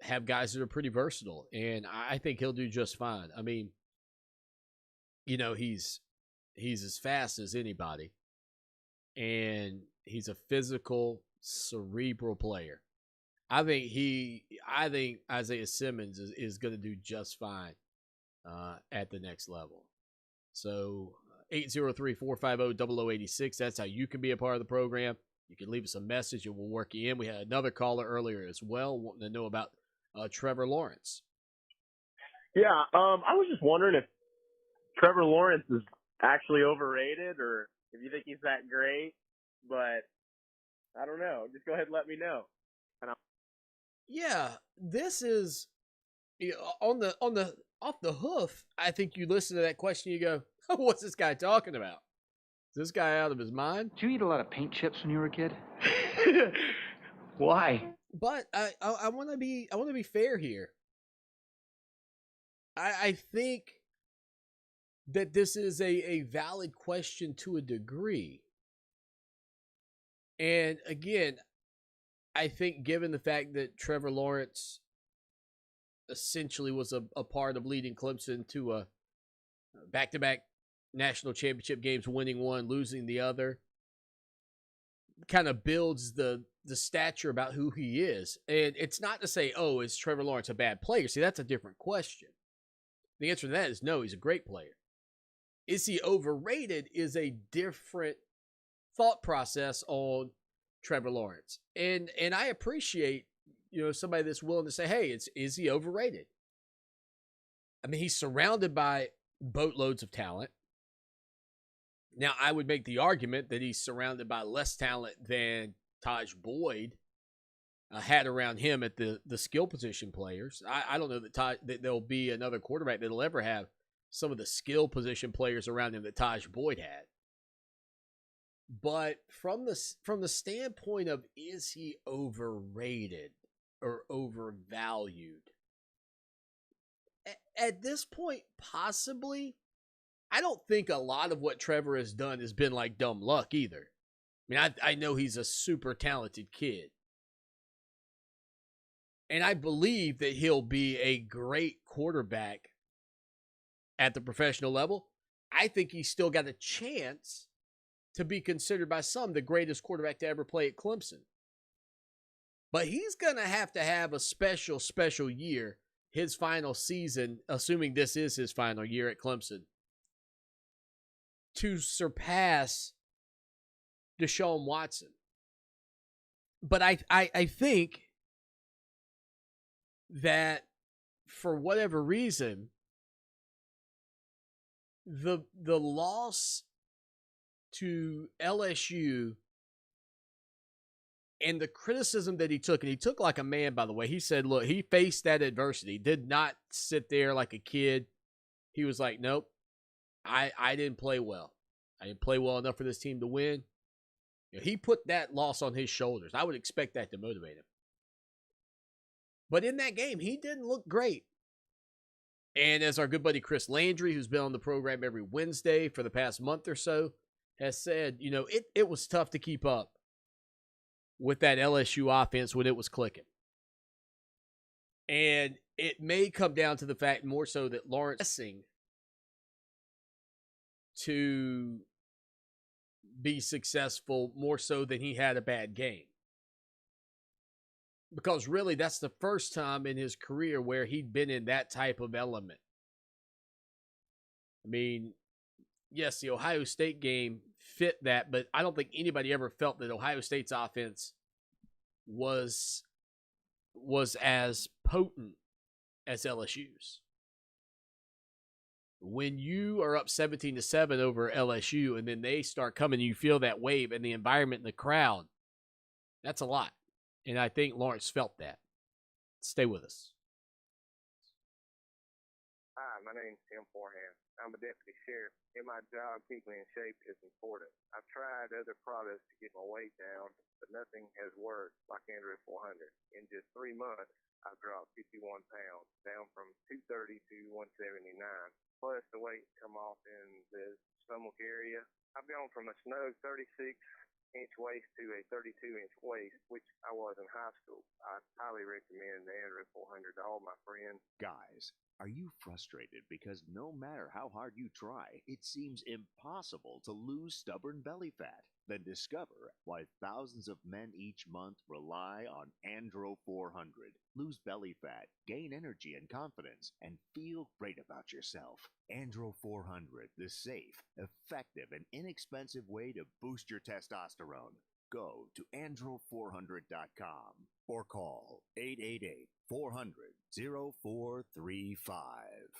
have guys that are pretty versatile, and I think he'll do just fine. I mean, you know, he's as fast as anybody, and he's a physical, cerebral player. I think Isaiah Simmons is going to do just fine at the next level. So 803-450-0086. That's how you can be a part of the program. You can leave us a message and we'll work you in. We had another caller earlier as well wanting to know about Trevor Lawrence. Yeah, I was just wondering if Trevor Lawrence is actually overrated or if you think he's that great, but I don't know. Just go ahead and let me know. Yeah, this is on the off the hoof. I think you listen to that question, you go, oh, "What's this guy talking about? Is this guy out of his mind?" Did you eat a lot of paint chips when you were a kid? Why? But I want to be fair here. I think that this is a valid question to a degree. And again, I think given the fact that Trevor Lawrence essentially was a part of leading Clemson to a back-to-back national championship games, winning one, losing the other, kind of builds the stature about who he is. And it's not to say, oh, is Trevor Lawrence a bad player? See, that's a different question. The answer to that is no, he's a great player. Is he overrated is a different thought process on Trevor Lawrence. And I appreciate, somebody that's willing to say, hey, is he overrated? I mean, he's surrounded by boatloads of talent. Now, I would make the argument that he's surrounded by less talent than Taj Boyd had around him at the skill position players. I don't know that there'll be another quarterback that'll ever have some of the skill position players around him that Taj Boyd had. But from the standpoint of, is he overrated or overvalued? At this point, possibly. I don't think a lot of what Trevor has done has been like dumb luck either. I mean, I know he's a super talented kid. And I believe that he'll be a great quarterback at the professional level. I think he's still got a chance to be considered by some the greatest quarterback to ever play at Clemson. But he's going to have a special, special year, his final season, assuming this is his final year at Clemson, to surpass Deshaun Watson. But I think that for whatever reason, the loss to LSU and the criticism that he took, and he took like a man, by the way. He said, look, he faced that adversity, did not sit there like a kid. He was like, nope, I didn't play well. I didn't play well enough for this team to win. He put that loss on his shoulders. I would expect that to motivate him. But in that game, he didn't look great. And as our good buddy Chris Landry, who's been on the program every Wednesday for the past month or so, has said, it was tough to keep up with that LSU offense when it was clicking. And it may come down to the fact more so that Lawrence to be successful more so than he had a bad game. Because really, that's the first time in his career where he'd been in that type of element. I mean, yes, the Ohio State game fit that, but I don't think anybody ever felt that Ohio State's offense was as potent as LSU's. When you are up 17-7 over LSU and then they start coming, you feel that wave and the environment and the crowd, that's a lot. And I think Lawrence felt that. Stay with us. Hi, my name's Tim Forehand. I'm a deputy sheriff. In my job, keeping in shape is important. I've tried other products to get my weight down, but nothing has worked like Android 400. In just 3 months, I've dropped 51 pounds, down from 230 to 179. Plus, the weight come off in the stomach area. I've gone from a snug 36-inch waist to a 32-inch waist, which I was in high school. I highly recommend the Android 400 to all my friends. Guys, are you frustrated because no matter how hard you try, it seems impossible to lose stubborn belly fat? Then discover why thousands of men each month rely on Andro 400. Lose belly fat, gain energy and confidence, and feel great about yourself. Andro 400, the safe, effective, and inexpensive way to boost your testosterone. Go to andro400.com or call 888-400-0435.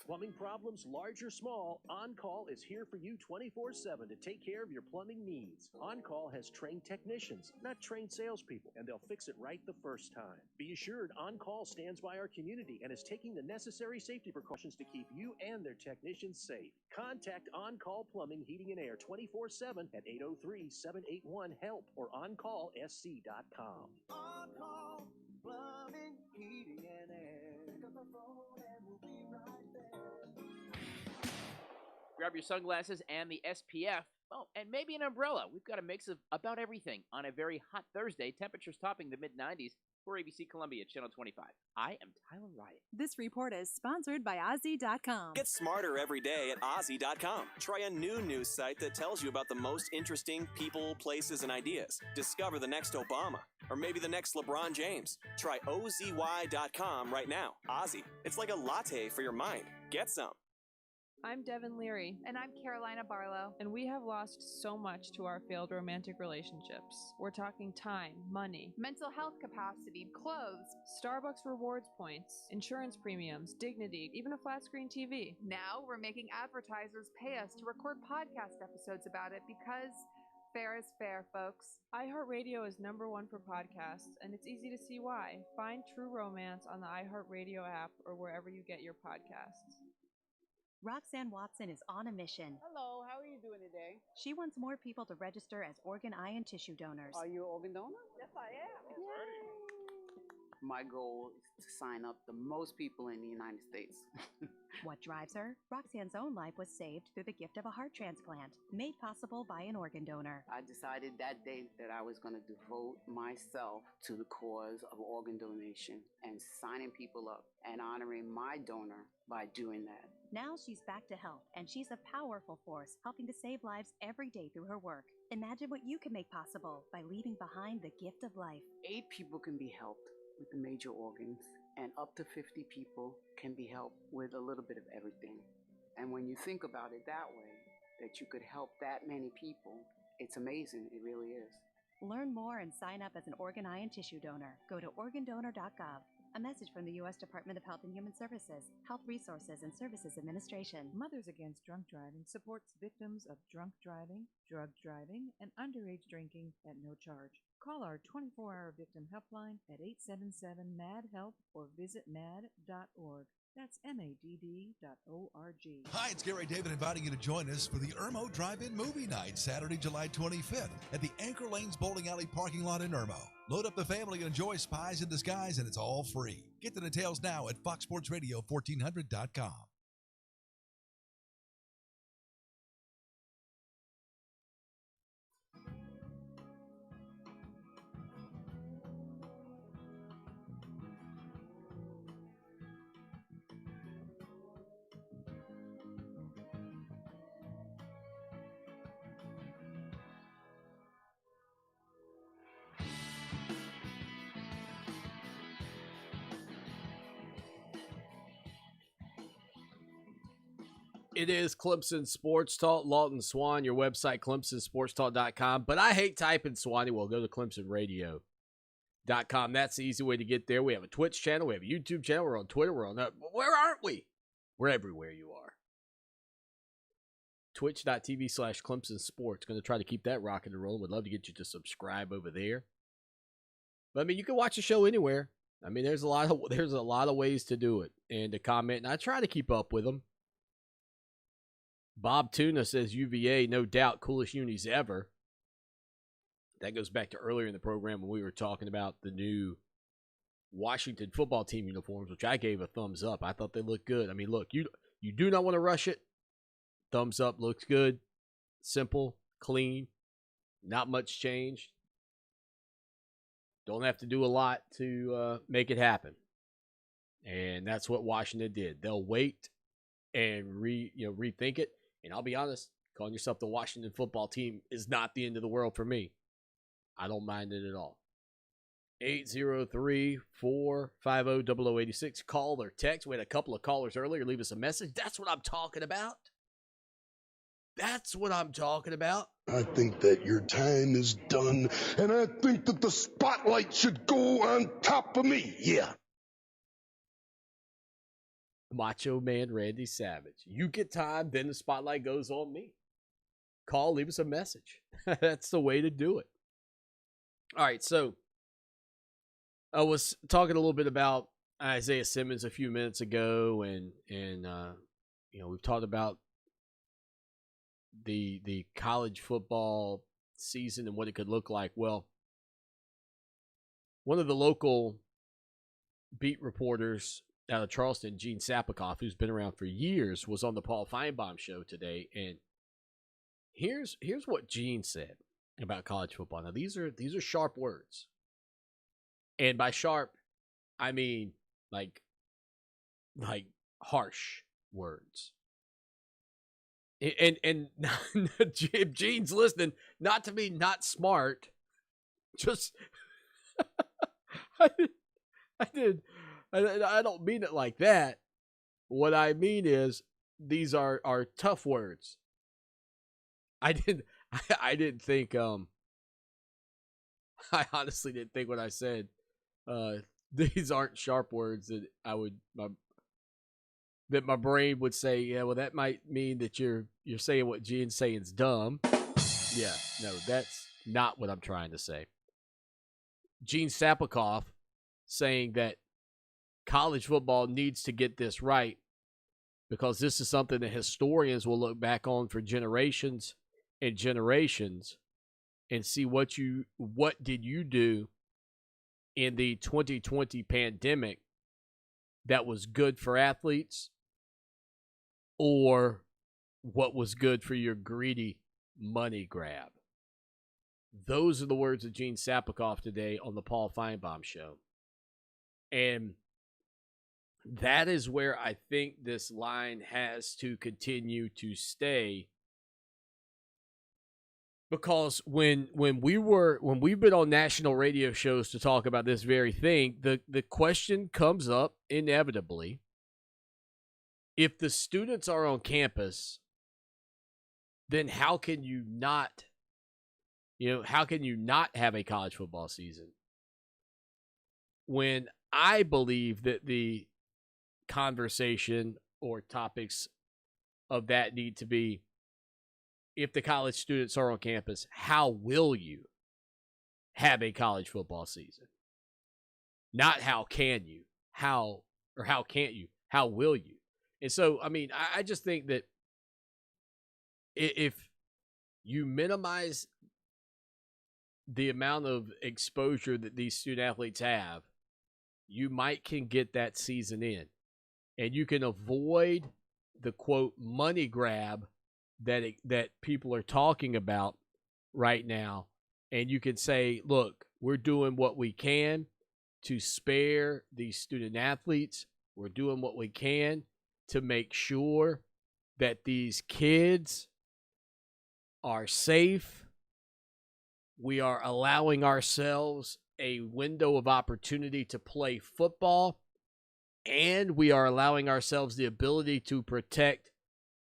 Plumbing problems, large or small, On Call is here for you 24/7 to take care of your plumbing needs. On Call has trained technicians, not trained salespeople, and they'll fix it right the first time. Be assured On Call stands by our community and is taking the necessary safety precautions to keep you and their technicians safe. Contact On Call Plumbing, Heating, and Air 24/7 at 803-781-HELP or OnCallSC.com. On Call Plumbing, Heating, and Air. Pick up the phone and we'll be right there. Grab your sunglasses and the SPF. Oh, and maybe an umbrella. We've got a mix of about everything on a very hot Thursday. Temperatures topping the mid-90s for ABC Columbia Channel 25. I am Tyler Riot. This report is sponsored by Ozzy.com. Get smarter every day at Ozzy.com. Try a new news site that tells you about the most interesting people, places, and ideas. Discover the next Obama, or maybe the next LeBron James. Try OZY.com right now. Ozzy, it's like a latte for your mind. Get some. I'm Devin Leary. And I'm Carolina Barlow. And we have lost so much to our failed romantic relationships. We're talking time, money, mental health capacity, clothes, Starbucks rewards points, insurance premiums, dignity, even a flat screen TV. Now we're making advertisers pay us to record podcast episodes about it because fair is fair, folks. iHeartRadio is #1 for podcasts, and it's easy to see why. Find True Romance on the iHeartRadio app or wherever you get your podcasts. Roxanne Watson is on a mission. Hello, how are you doing today? She wants more people to register as organ, eye, and tissue donors. Are you an organ donor? Yes, I am. My goal is to sign up the most people in the United States. What drives her? Roxanne's own life was saved through the gift of a heart transplant, made possible by an organ donor. I decided that day that I was going to devote myself to the cause of organ donation and signing people up and honoring my donor by doing that. Now she's back to health, and she's a powerful force helping to save lives every day through her work. Imagine what you can make possible by leaving behind the gift of life. 8 people can be helped with the major organs, and up to 50 people can be helped with a little bit of everything. And when you think about it that way, that you could help that many people, it's amazing. It really is. Learn more and sign up as an organ, eye, and tissue donor. Go to organdonor.gov. A message from the U.S. Department of Health and Human Services, Health Resources and Services Administration. Mothers Against Drunk Driving supports victims of drunk driving, drug driving, and underage drinking at no charge. Call our 24-hour victim helpline at 877-MAD-HELP or visit mad.org. That's MADD.org. Hi, it's Gary David inviting you to join us for the Irmo Drive-In Movie Night, Saturday, July 25th at the Anchor Lanes Bowling Alley parking lot in Irmo. Load up the family and enjoy Spies in Disguise, and it's all free. Get the details now at foxsportsradio1400.com. It is Clemson Sports Talk. Lawton Swan, your website, clemsonsportstalk.com. But I hate typing Swanee. Well, go to clemsonradio.com. That's the easy way to get there. We have a Twitch channel. We have a YouTube channel. We're on Twitter. We're on that. Where aren't we? We're everywhere you are. Twitch.tv/Clemson Sports. Going to try to keep that rocking and rolling. Would love to get you to subscribe over there. But, I mean, you can watch the show anywhere. I mean, there's a lot of ways to do it and to comment. And I try to keep up with them. Bob Tuna says UVA, no doubt, coolest unis ever. That goes back to earlier in the program when we were talking about the new Washington football team uniforms, which I gave a thumbs up. I thought they looked good. I mean, look, you do not want to rush it. Thumbs up, looks good. Simple, clean, not much changed. Don't have to do a lot to make it happen. And that's what Washington did. They'll wait and rethink it. And I'll be honest, calling yourself the Washington football team is not the end of the world for me. I don't mind it at all. 803-450-0086. Call or text. We had a couple of callers earlier. Leave us a message. That's what I'm talking about. That's what I'm talking about. I think that your time is done, and I think that the spotlight should go on top of me. Yeah. Macho Man Randy Savage. You get time, then the spotlight goes on me. Call, leave us a message. That's the way to do it. All right, so I was talking a little bit about Isaiah Simmons a few minutes ago, and we've talked about the college football season and what it could look like. Well, one of the local beat reporters out of Charleston, Gene Sapikoff, who's been around for years, was on the Paul Feinbaum show today, and here's what Gene said about college football. Now, these are sharp words. And by sharp, I mean like harsh words. And if Gene's listening, not to be not smart, just I don't mean it like that. What I mean is these are tough words. I didn't think I honestly didn't think when I said these aren't sharp words that that my brain would say, yeah, well, that might mean that you're saying what Gene's saying is dumb. Yeah, no, that's not what I'm trying to say. Gene Sapikoff saying that college football needs to get this right because this is something that historians will look back on for generations and generations and see what did you do in the 2020 pandemic that was good for athletes, or what was good for your greedy money grab. Those are the words of Gene Sapikoff today on the Paul Feinbaum show. And that is where I think this line has to continue to stay. Because when we've been on national radio shows to talk about this very thing, the question comes up inevitably. If the students are on campus, then how can you not have a college football season? When I believe that the conversation or topics of that need to be, if the college students are on campus, how will you have a college football season? Not how can you, how can't you, how will you? And so, I mean, I just think that if you minimize the amount of exposure that these student athletes have, you can get that season in. And you can avoid the, quote, money grab that people are talking about right now. And you can say, look, we're doing what we can to spare these student athletes. We're doing what we can to make sure that these kids are safe. We are allowing ourselves a window of opportunity to play football, and we are allowing ourselves the ability to protect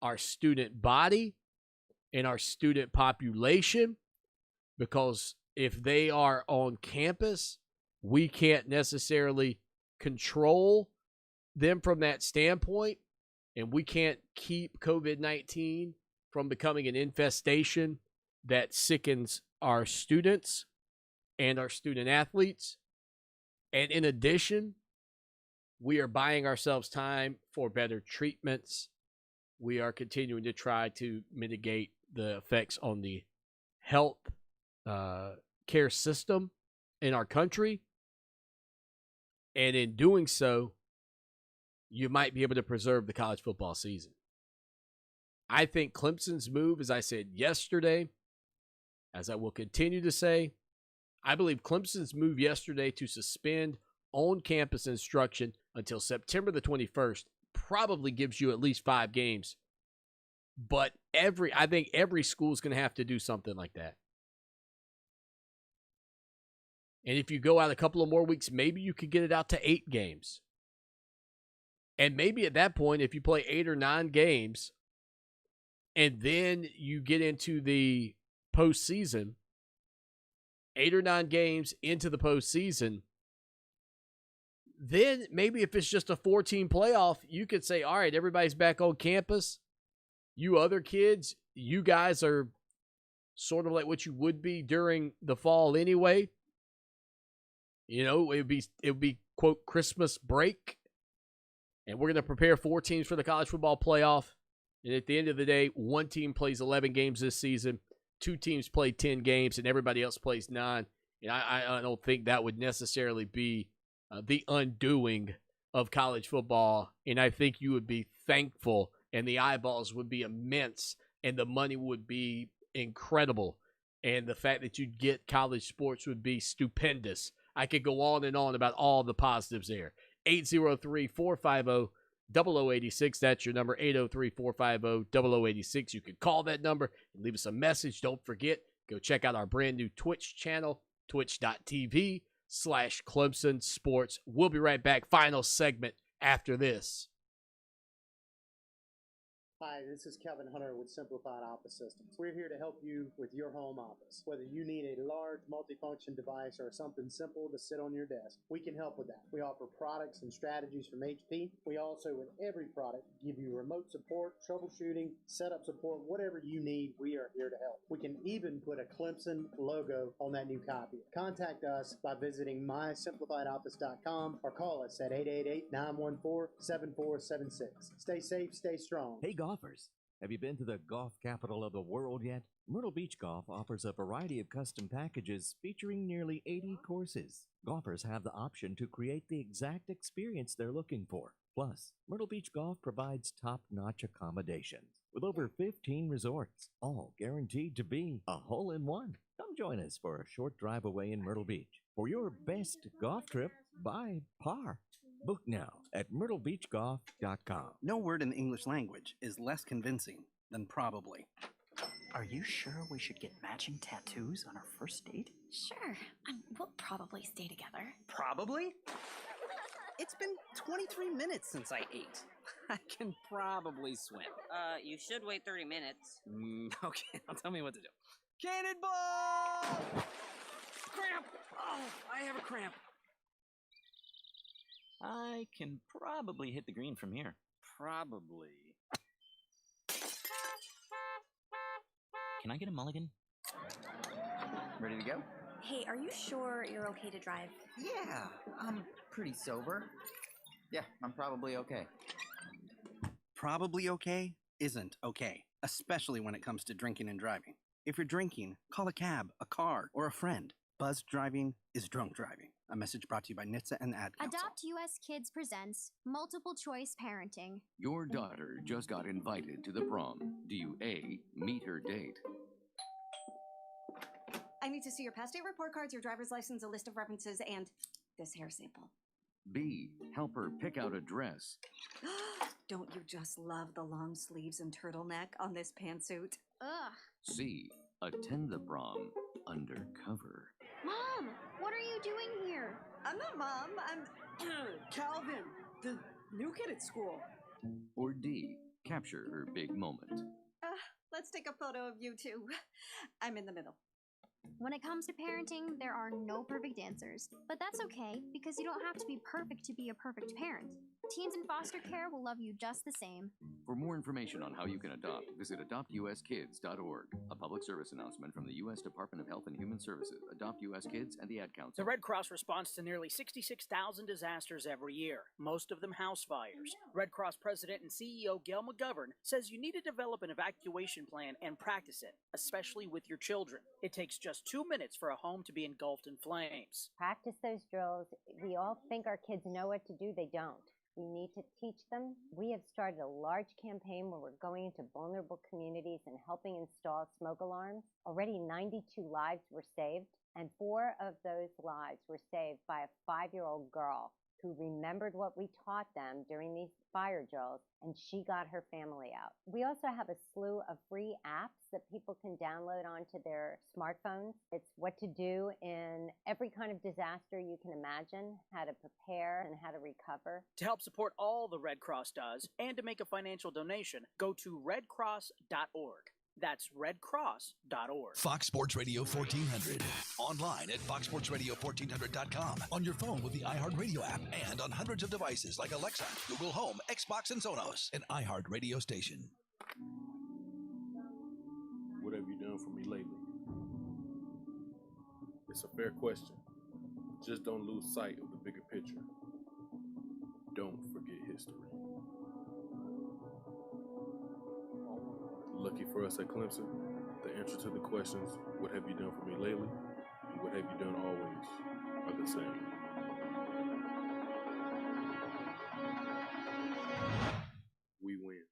our student body and our student population, because if they are on campus, we can't necessarily control them from that standpoint, and we can't keep COVID-19 from becoming an infestation that sickens our students and our student athletes. And in addition, we are buying ourselves time for better treatments we are continuing to try to mitigate the effects on the health care system in our country. And in doing so, you might be able to preserve the college football season. I think Clemson's move, as I said yesterday, as I will continue to say, I believe Clemson's move yesterday to suspend on-campus instruction until September the 21st probably gives you at least 5 games. But I think every school is going to have to do something like that. And if you go out a couple of more weeks, maybe you could get it out to 8 games. And maybe at that point, if you play 8 or 9 games, and then you get into the postseason, 8 or 9 games into the postseason, then maybe if it's just a 4-team playoff, you could say, all right, everybody's back on campus. You other kids, you guys are sort of like what you would be during the fall anyway. You know, it would be quote Christmas break. And we're going to prepare 4 teams for the college football playoff. And at the end of the day, 1 team plays 11 games this season, 2 teams play 10 games, and everybody else plays 9. And I don't think that would necessarily be the undoing of college football. And I think you would be thankful, and the eyeballs would be immense, and the money would be incredible. And the fact that you'd get college sports would be stupendous. I could go on and on about all the positives there. 803-450-0086. That's your number, 803-450-0086. You can call that number and leave us a message. Don't forget, go check out our brand new Twitch channel, twitch.tv/Clemson Sports. We'll be right back. Final segment after this. Hi, this is Kevin Hunter with Simplified Office Systems. We're here to help you with your home office. Whether you need a large multifunction device or something simple to sit on your desk, we can help with that. We offer products and strategies from HP. We also, with every product, give you remote support, troubleshooting, setup support, whatever you need, we are here to help. We can even put a Clemson logo on that new copy. Contact us by visiting mysimplifiedoffice.com or call us at 888-914-7476. Stay safe, stay strong. Hey, golfers, have you been to the golf capital of the world yet? Myrtle Beach Golf offers a variety of custom packages featuring nearly 80 courses. Golfers have the option to create the exact experience they're looking for. Plus, Myrtle Beach Golf provides top-notch accommodations with over 15 resorts, all guaranteed to be a hole-in-one. Come join us for a short drive away in Myrtle Beach for your best golf trip by par. Book now at myrtlebeachgolf.com. No word in the English language is less convincing than probably. Are you sure we should get matching tattoos on our first date? Sure. We'll probably stay together. Probably? It's been 23 minutes since I ate. I can probably swim. You should wait 30 minutes. Okay, now tell me what to do. Cannonball! Cramp! Oh, I have a cramp. I can probably hit the green from here. Probably. Can I get a mulligan? Ready to go? Hey, are you sure you're okay to drive? Yeah, I'm pretty sober. Yeah, I'm probably okay. Probably okay isn't okay, especially when it comes to drinking and driving. If you're drinking, call a cab, a car, or a friend. Buzzed driving is drunk driving. A message brought to you by NHTSA and the Ad Council. Adopt US Kids presents Multiple Choice Parenting. Your daughter just got invited to the prom. Do you A, meet her date? I need to see your past date report cards, your driver's license, a list of references, and this hair sample. B, help her pick out a dress? Don't you just love the long sleeves and turtleneck on this pantsuit? Ugh. C, attend the prom undercover. Mom, what are you doing here? I'm not Mom. I'm Calvin, the new kid at school. Or D, capture her big moment. Let's take a photo of you two. I'm in the middle. When it comes to parenting, there are no perfect answers. But that's okay, because you don't have to be perfect to be a perfect parent. Teens in foster care will love you just the same. For more information on how you can adopt, visit adoptuskids.org. A public service announcement from the U.S. Department of Health and Human Services, Adopt U.S. Kids, and the Ad Council. The Red Cross responds to nearly 66,000 disasters every year, most of them house fires. Red Cross President and CEO Gail McGovern says you need to develop an evacuation plan and practice it, especially with your children. It takes just 2 minutes for a home to be engulfed in flames. Practice those drills. We all think our kids know what to do. They don't. We need to teach them. We have started a large campaign where we're going into vulnerable communities and helping install smoke alarms. Already 92 lives were saved, and 4 of those lives were saved by a 5-year-old girl who remembered what we taught them during these fire drills, and she got her family out. We also have a slew of free apps that people can download onto their smartphones. It's what to do in every kind of disaster you can imagine, how to prepare and how to recover. To help support all the Red Cross does and to make a financial donation, go to redcross.org. That's redcross.org. Fox Sports Radio 1400. Online at foxsportsradio1400.com. On your phone with the iHeartRadio app and on hundreds of devices like Alexa, Google Home, Xbox, and Sonos. An iHeartRadio station. What have you done for me lately? It's a fair question. Just don't lose sight of the bigger picture. Don't forget history. Lucky for us at Clemson, the answer to the questions, what have you done for me lately, and what have you done always, are the same. We win.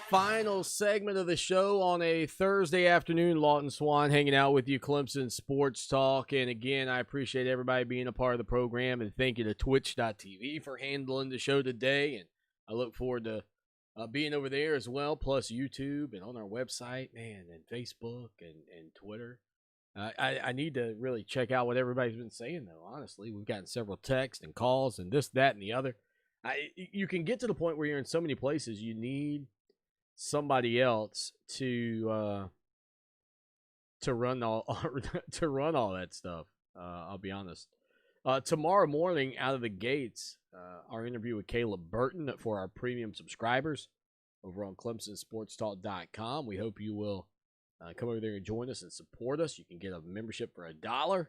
Final segment of the show on a Thursday afternoon. Lawton Swan hanging out with you, Clemson Sports Talk. And again, I appreciate everybody being a part of the program. And thank you to Twitch.tv for handling the show today. And I look forward to being over there as well, plus YouTube and on our website, man, and Facebook and Twitter. I need to really check out what everybody's been saying, though, honestly. We've gotten several texts and calls and this, that, and the other. You can get to the point where you're in so many places you need somebody else to run all that stuff. I'll be honest. Tomorrow morning, out of the gates, our interview with Caleb Burton for our premium subscribers over on ClemsonSportsTalk.com. We hope you will come over there and join us and support us. You can get a membership for $1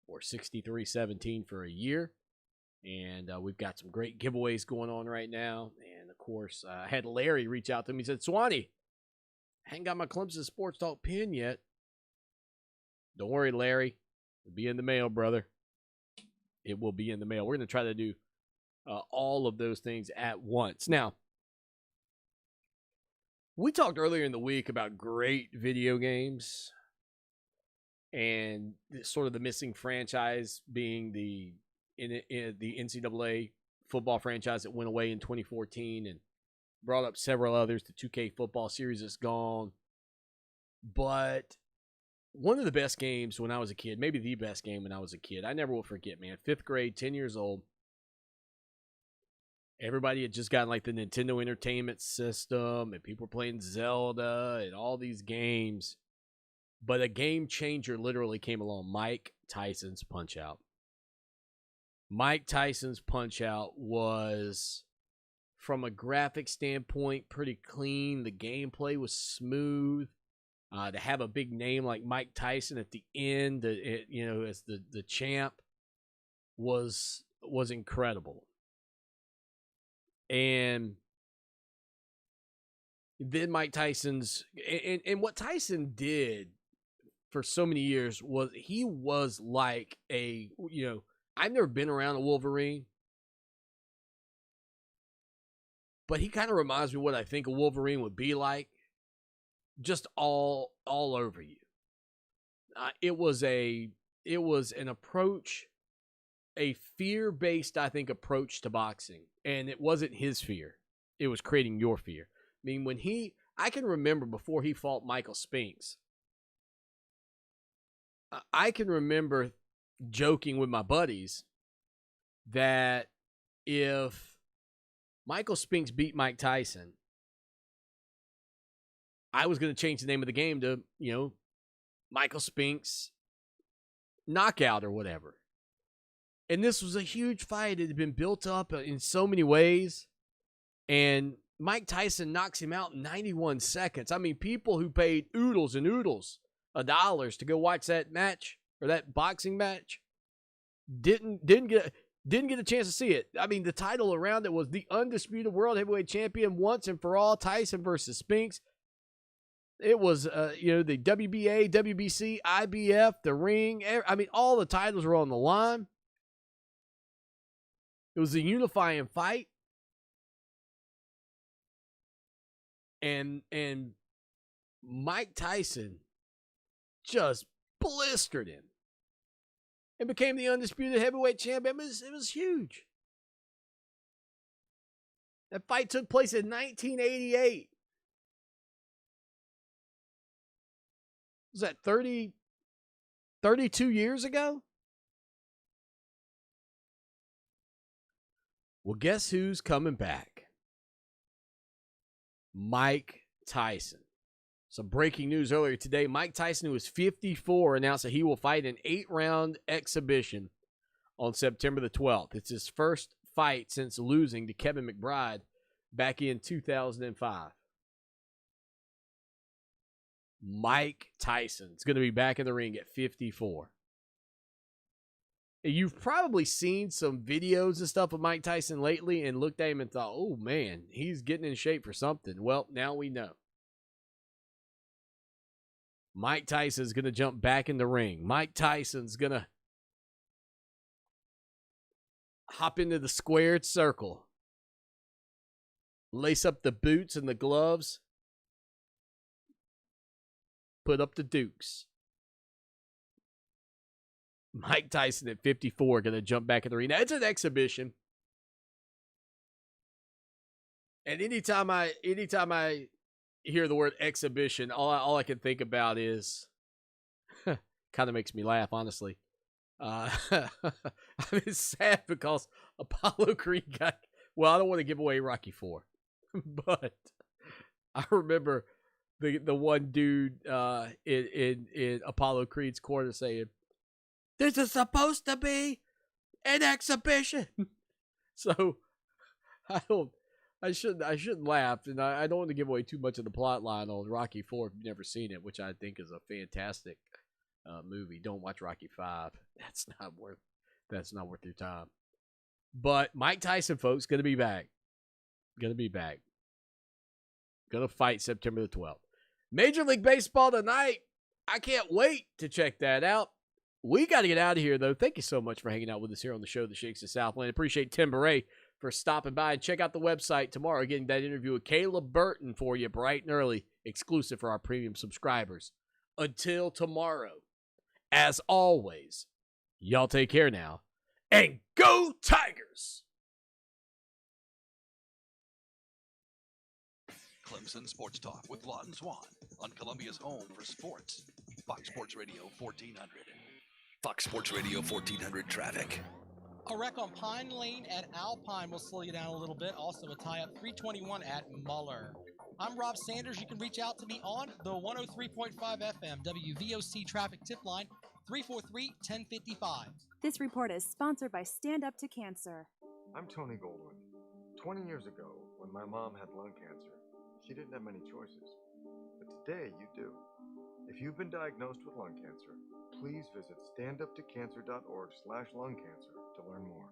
or $63.17 for a year. And we've got some great giveaways going on right now. And, of course, I had Larry reach out to me. He said, Swanee, I ain't got my Clemson Sports Talk pin yet. Don't worry, Larry. It'll be in the mail, brother. It will be in the mail. We're going to try to do all of those things at once. Now, we talked earlier in the week about great video games and sort of the missing franchise being the NCAA football franchise that went away in 2014 and brought up several others. The 2K football series is gone. But one of the best games when I was a kid, maybe the best game when I was a kid, I never will forget, man. 5th grade, 10 years old. Everybody had just gotten like the Nintendo Entertainment System and people were playing Zelda and all these games. But a game changer literally came along. Mike Tyson's Punch-Out. Mike Tyson's Punch-Out was, from a graphic standpoint, pretty clean. The gameplay was smooth. To have a big name like Mike Tyson at the end, as the champ, was incredible. And then Mike Tyson's and what Tyson did for so many years was he was like a, I've never been around a Wolverine, but he kind of reminds me of what I think a Wolverine would be like, just all over you. It was an approach, a fear-based, I think, approach to boxing, and it wasn't his fear. It was creating your fear. I mean, I can remember before he fought Michael Spinks, I can remember joking with my buddies that if Michael Spinks beat Mike Tyson, I was going to change the name of the game to, Michael Spinks knockout or whatever. And this was a huge fight. It had been built up in so many ways. And Mike Tyson knocks him out in 91 seconds. I mean, people who paid oodles and oodles of dollars to go watch that match or that boxing match didn't get a chance to see it. I mean, the title around it was the undisputed world heavyweight champion once and for all, Tyson versus Spinks. It was, the WBA, WBC, IBF, the ring. I mean, all the titles were on the line. It was a unifying fight. And Mike Tyson just blistered him and became the undisputed heavyweight champion. It was huge. That fight took place in 1988. Was that 32 years ago? Well, guess who's coming back? Mike Tyson. Some breaking news earlier today. Mike Tyson, who is 54, announced that he will fight an 8-round exhibition on September the 12th. It's his first fight since losing to Kevin McBride back in 2005. Mike Tyson's going to be back in the ring at 54. You've probably seen some videos and stuff of Mike Tyson lately and looked at him and thought, oh, man, he's getting in shape for something. Well, now we know. Mike Tyson's going to jump back in the ring. Mike Tyson's going to hop into the squared circle, lace up the boots and the gloves, put up the dukes. Mike Tyson at 54 going to jump back in the ring. Now, it's an exhibition. And anytime I hear the word exhibition, all I can think about is kind of makes me laugh, honestly. It's sad because Apollo Creed got, well, I don't want to give away Rocky IV, but I remember the one dude in Apollo Creed's corner saying, "This is supposed to be an exhibition." So I shouldn't laugh, and I don't want to give away too much of the plot line on Rocky IV if you've never seen it, which I think is a fantastic movie. Don't watch Rocky V. That's not worth your time. But Mike Tyson, folks, gonna be back. Gonna fight September the 12th. Major League Baseball tonight. I can't wait to check that out. We got to get out of here, though. Thank you so much for hanging out with us here on the show that shakes the Southland. Appreciate Tim Beret for stopping by. And check out the website tomorrow, getting that interview with Caleb Burton for you bright and early, exclusive for our premium subscribers. Until tomorrow, as always, y'all take care now, and go Tigers! Clemson Sports Talk with Lawton Swan on Columbia's home for sports. Fox Sports Radio 1400. Fox Sports Radio 1400 traffic. A wreck on Pine Lane at Alpine will slow you down a little bit. Also a tie-up 321 at Muller. I'm Rob Sanders. You can reach out to me on the 103.5 FM WVOC traffic tip line 343-1055. This report is sponsored by Stand Up to Cancer. I'm Tony Goldwyn. 20 years ago, when my mom had lung cancer, she didn't have many choices. But today, you do. If you've been diagnosed with lung cancer, Please visit standuptocancer.org/lungcancer to learn more.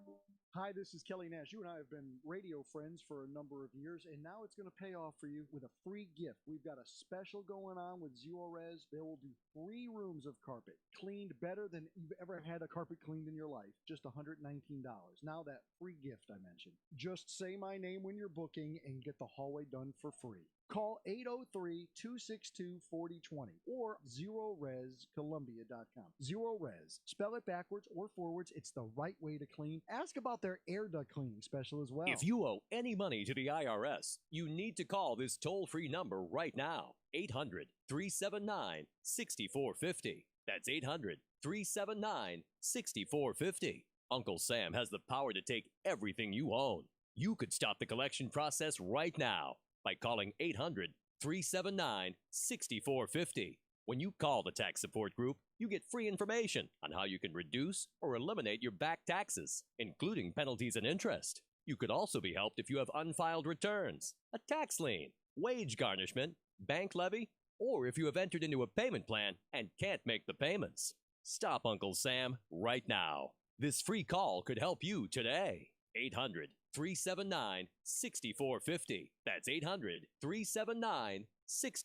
Hi, this is Kelly Nash. You and I have been radio friends for a number of years, and now it's going to pay off for you with a free gift. We've got a special going on with Zero Res. They will do 3 rooms of carpet, cleaned better than you've ever had a carpet cleaned in your life. Just $119. Now that free gift I mentioned. Just say my name when you're booking and get the hallway done for free. Call 803-262-4020 or ZeroResColumbia.com. Zero Res. Spell it backwards or forwards. It's the right way to clean. Ask about their air duct cleaning special as well. If you owe any money to the IRS, you need to call this toll-free number right now. 800-379-6450. That's 800-379-6450. Uncle Sam has the power to take everything you own. You could stop the collection process right now by calling 800-379-6450. When you call the tax support group, you get free information on how you can reduce or eliminate your back taxes, including penalties and interest. You could also be helped if you have unfiled returns, a tax lien, wage garnishment, bank levy, or if you have entered into a payment plan and can't make the payments. Stop Uncle Sam right now. This free call could help you today. 800-379-6450. That's 800-379-6450.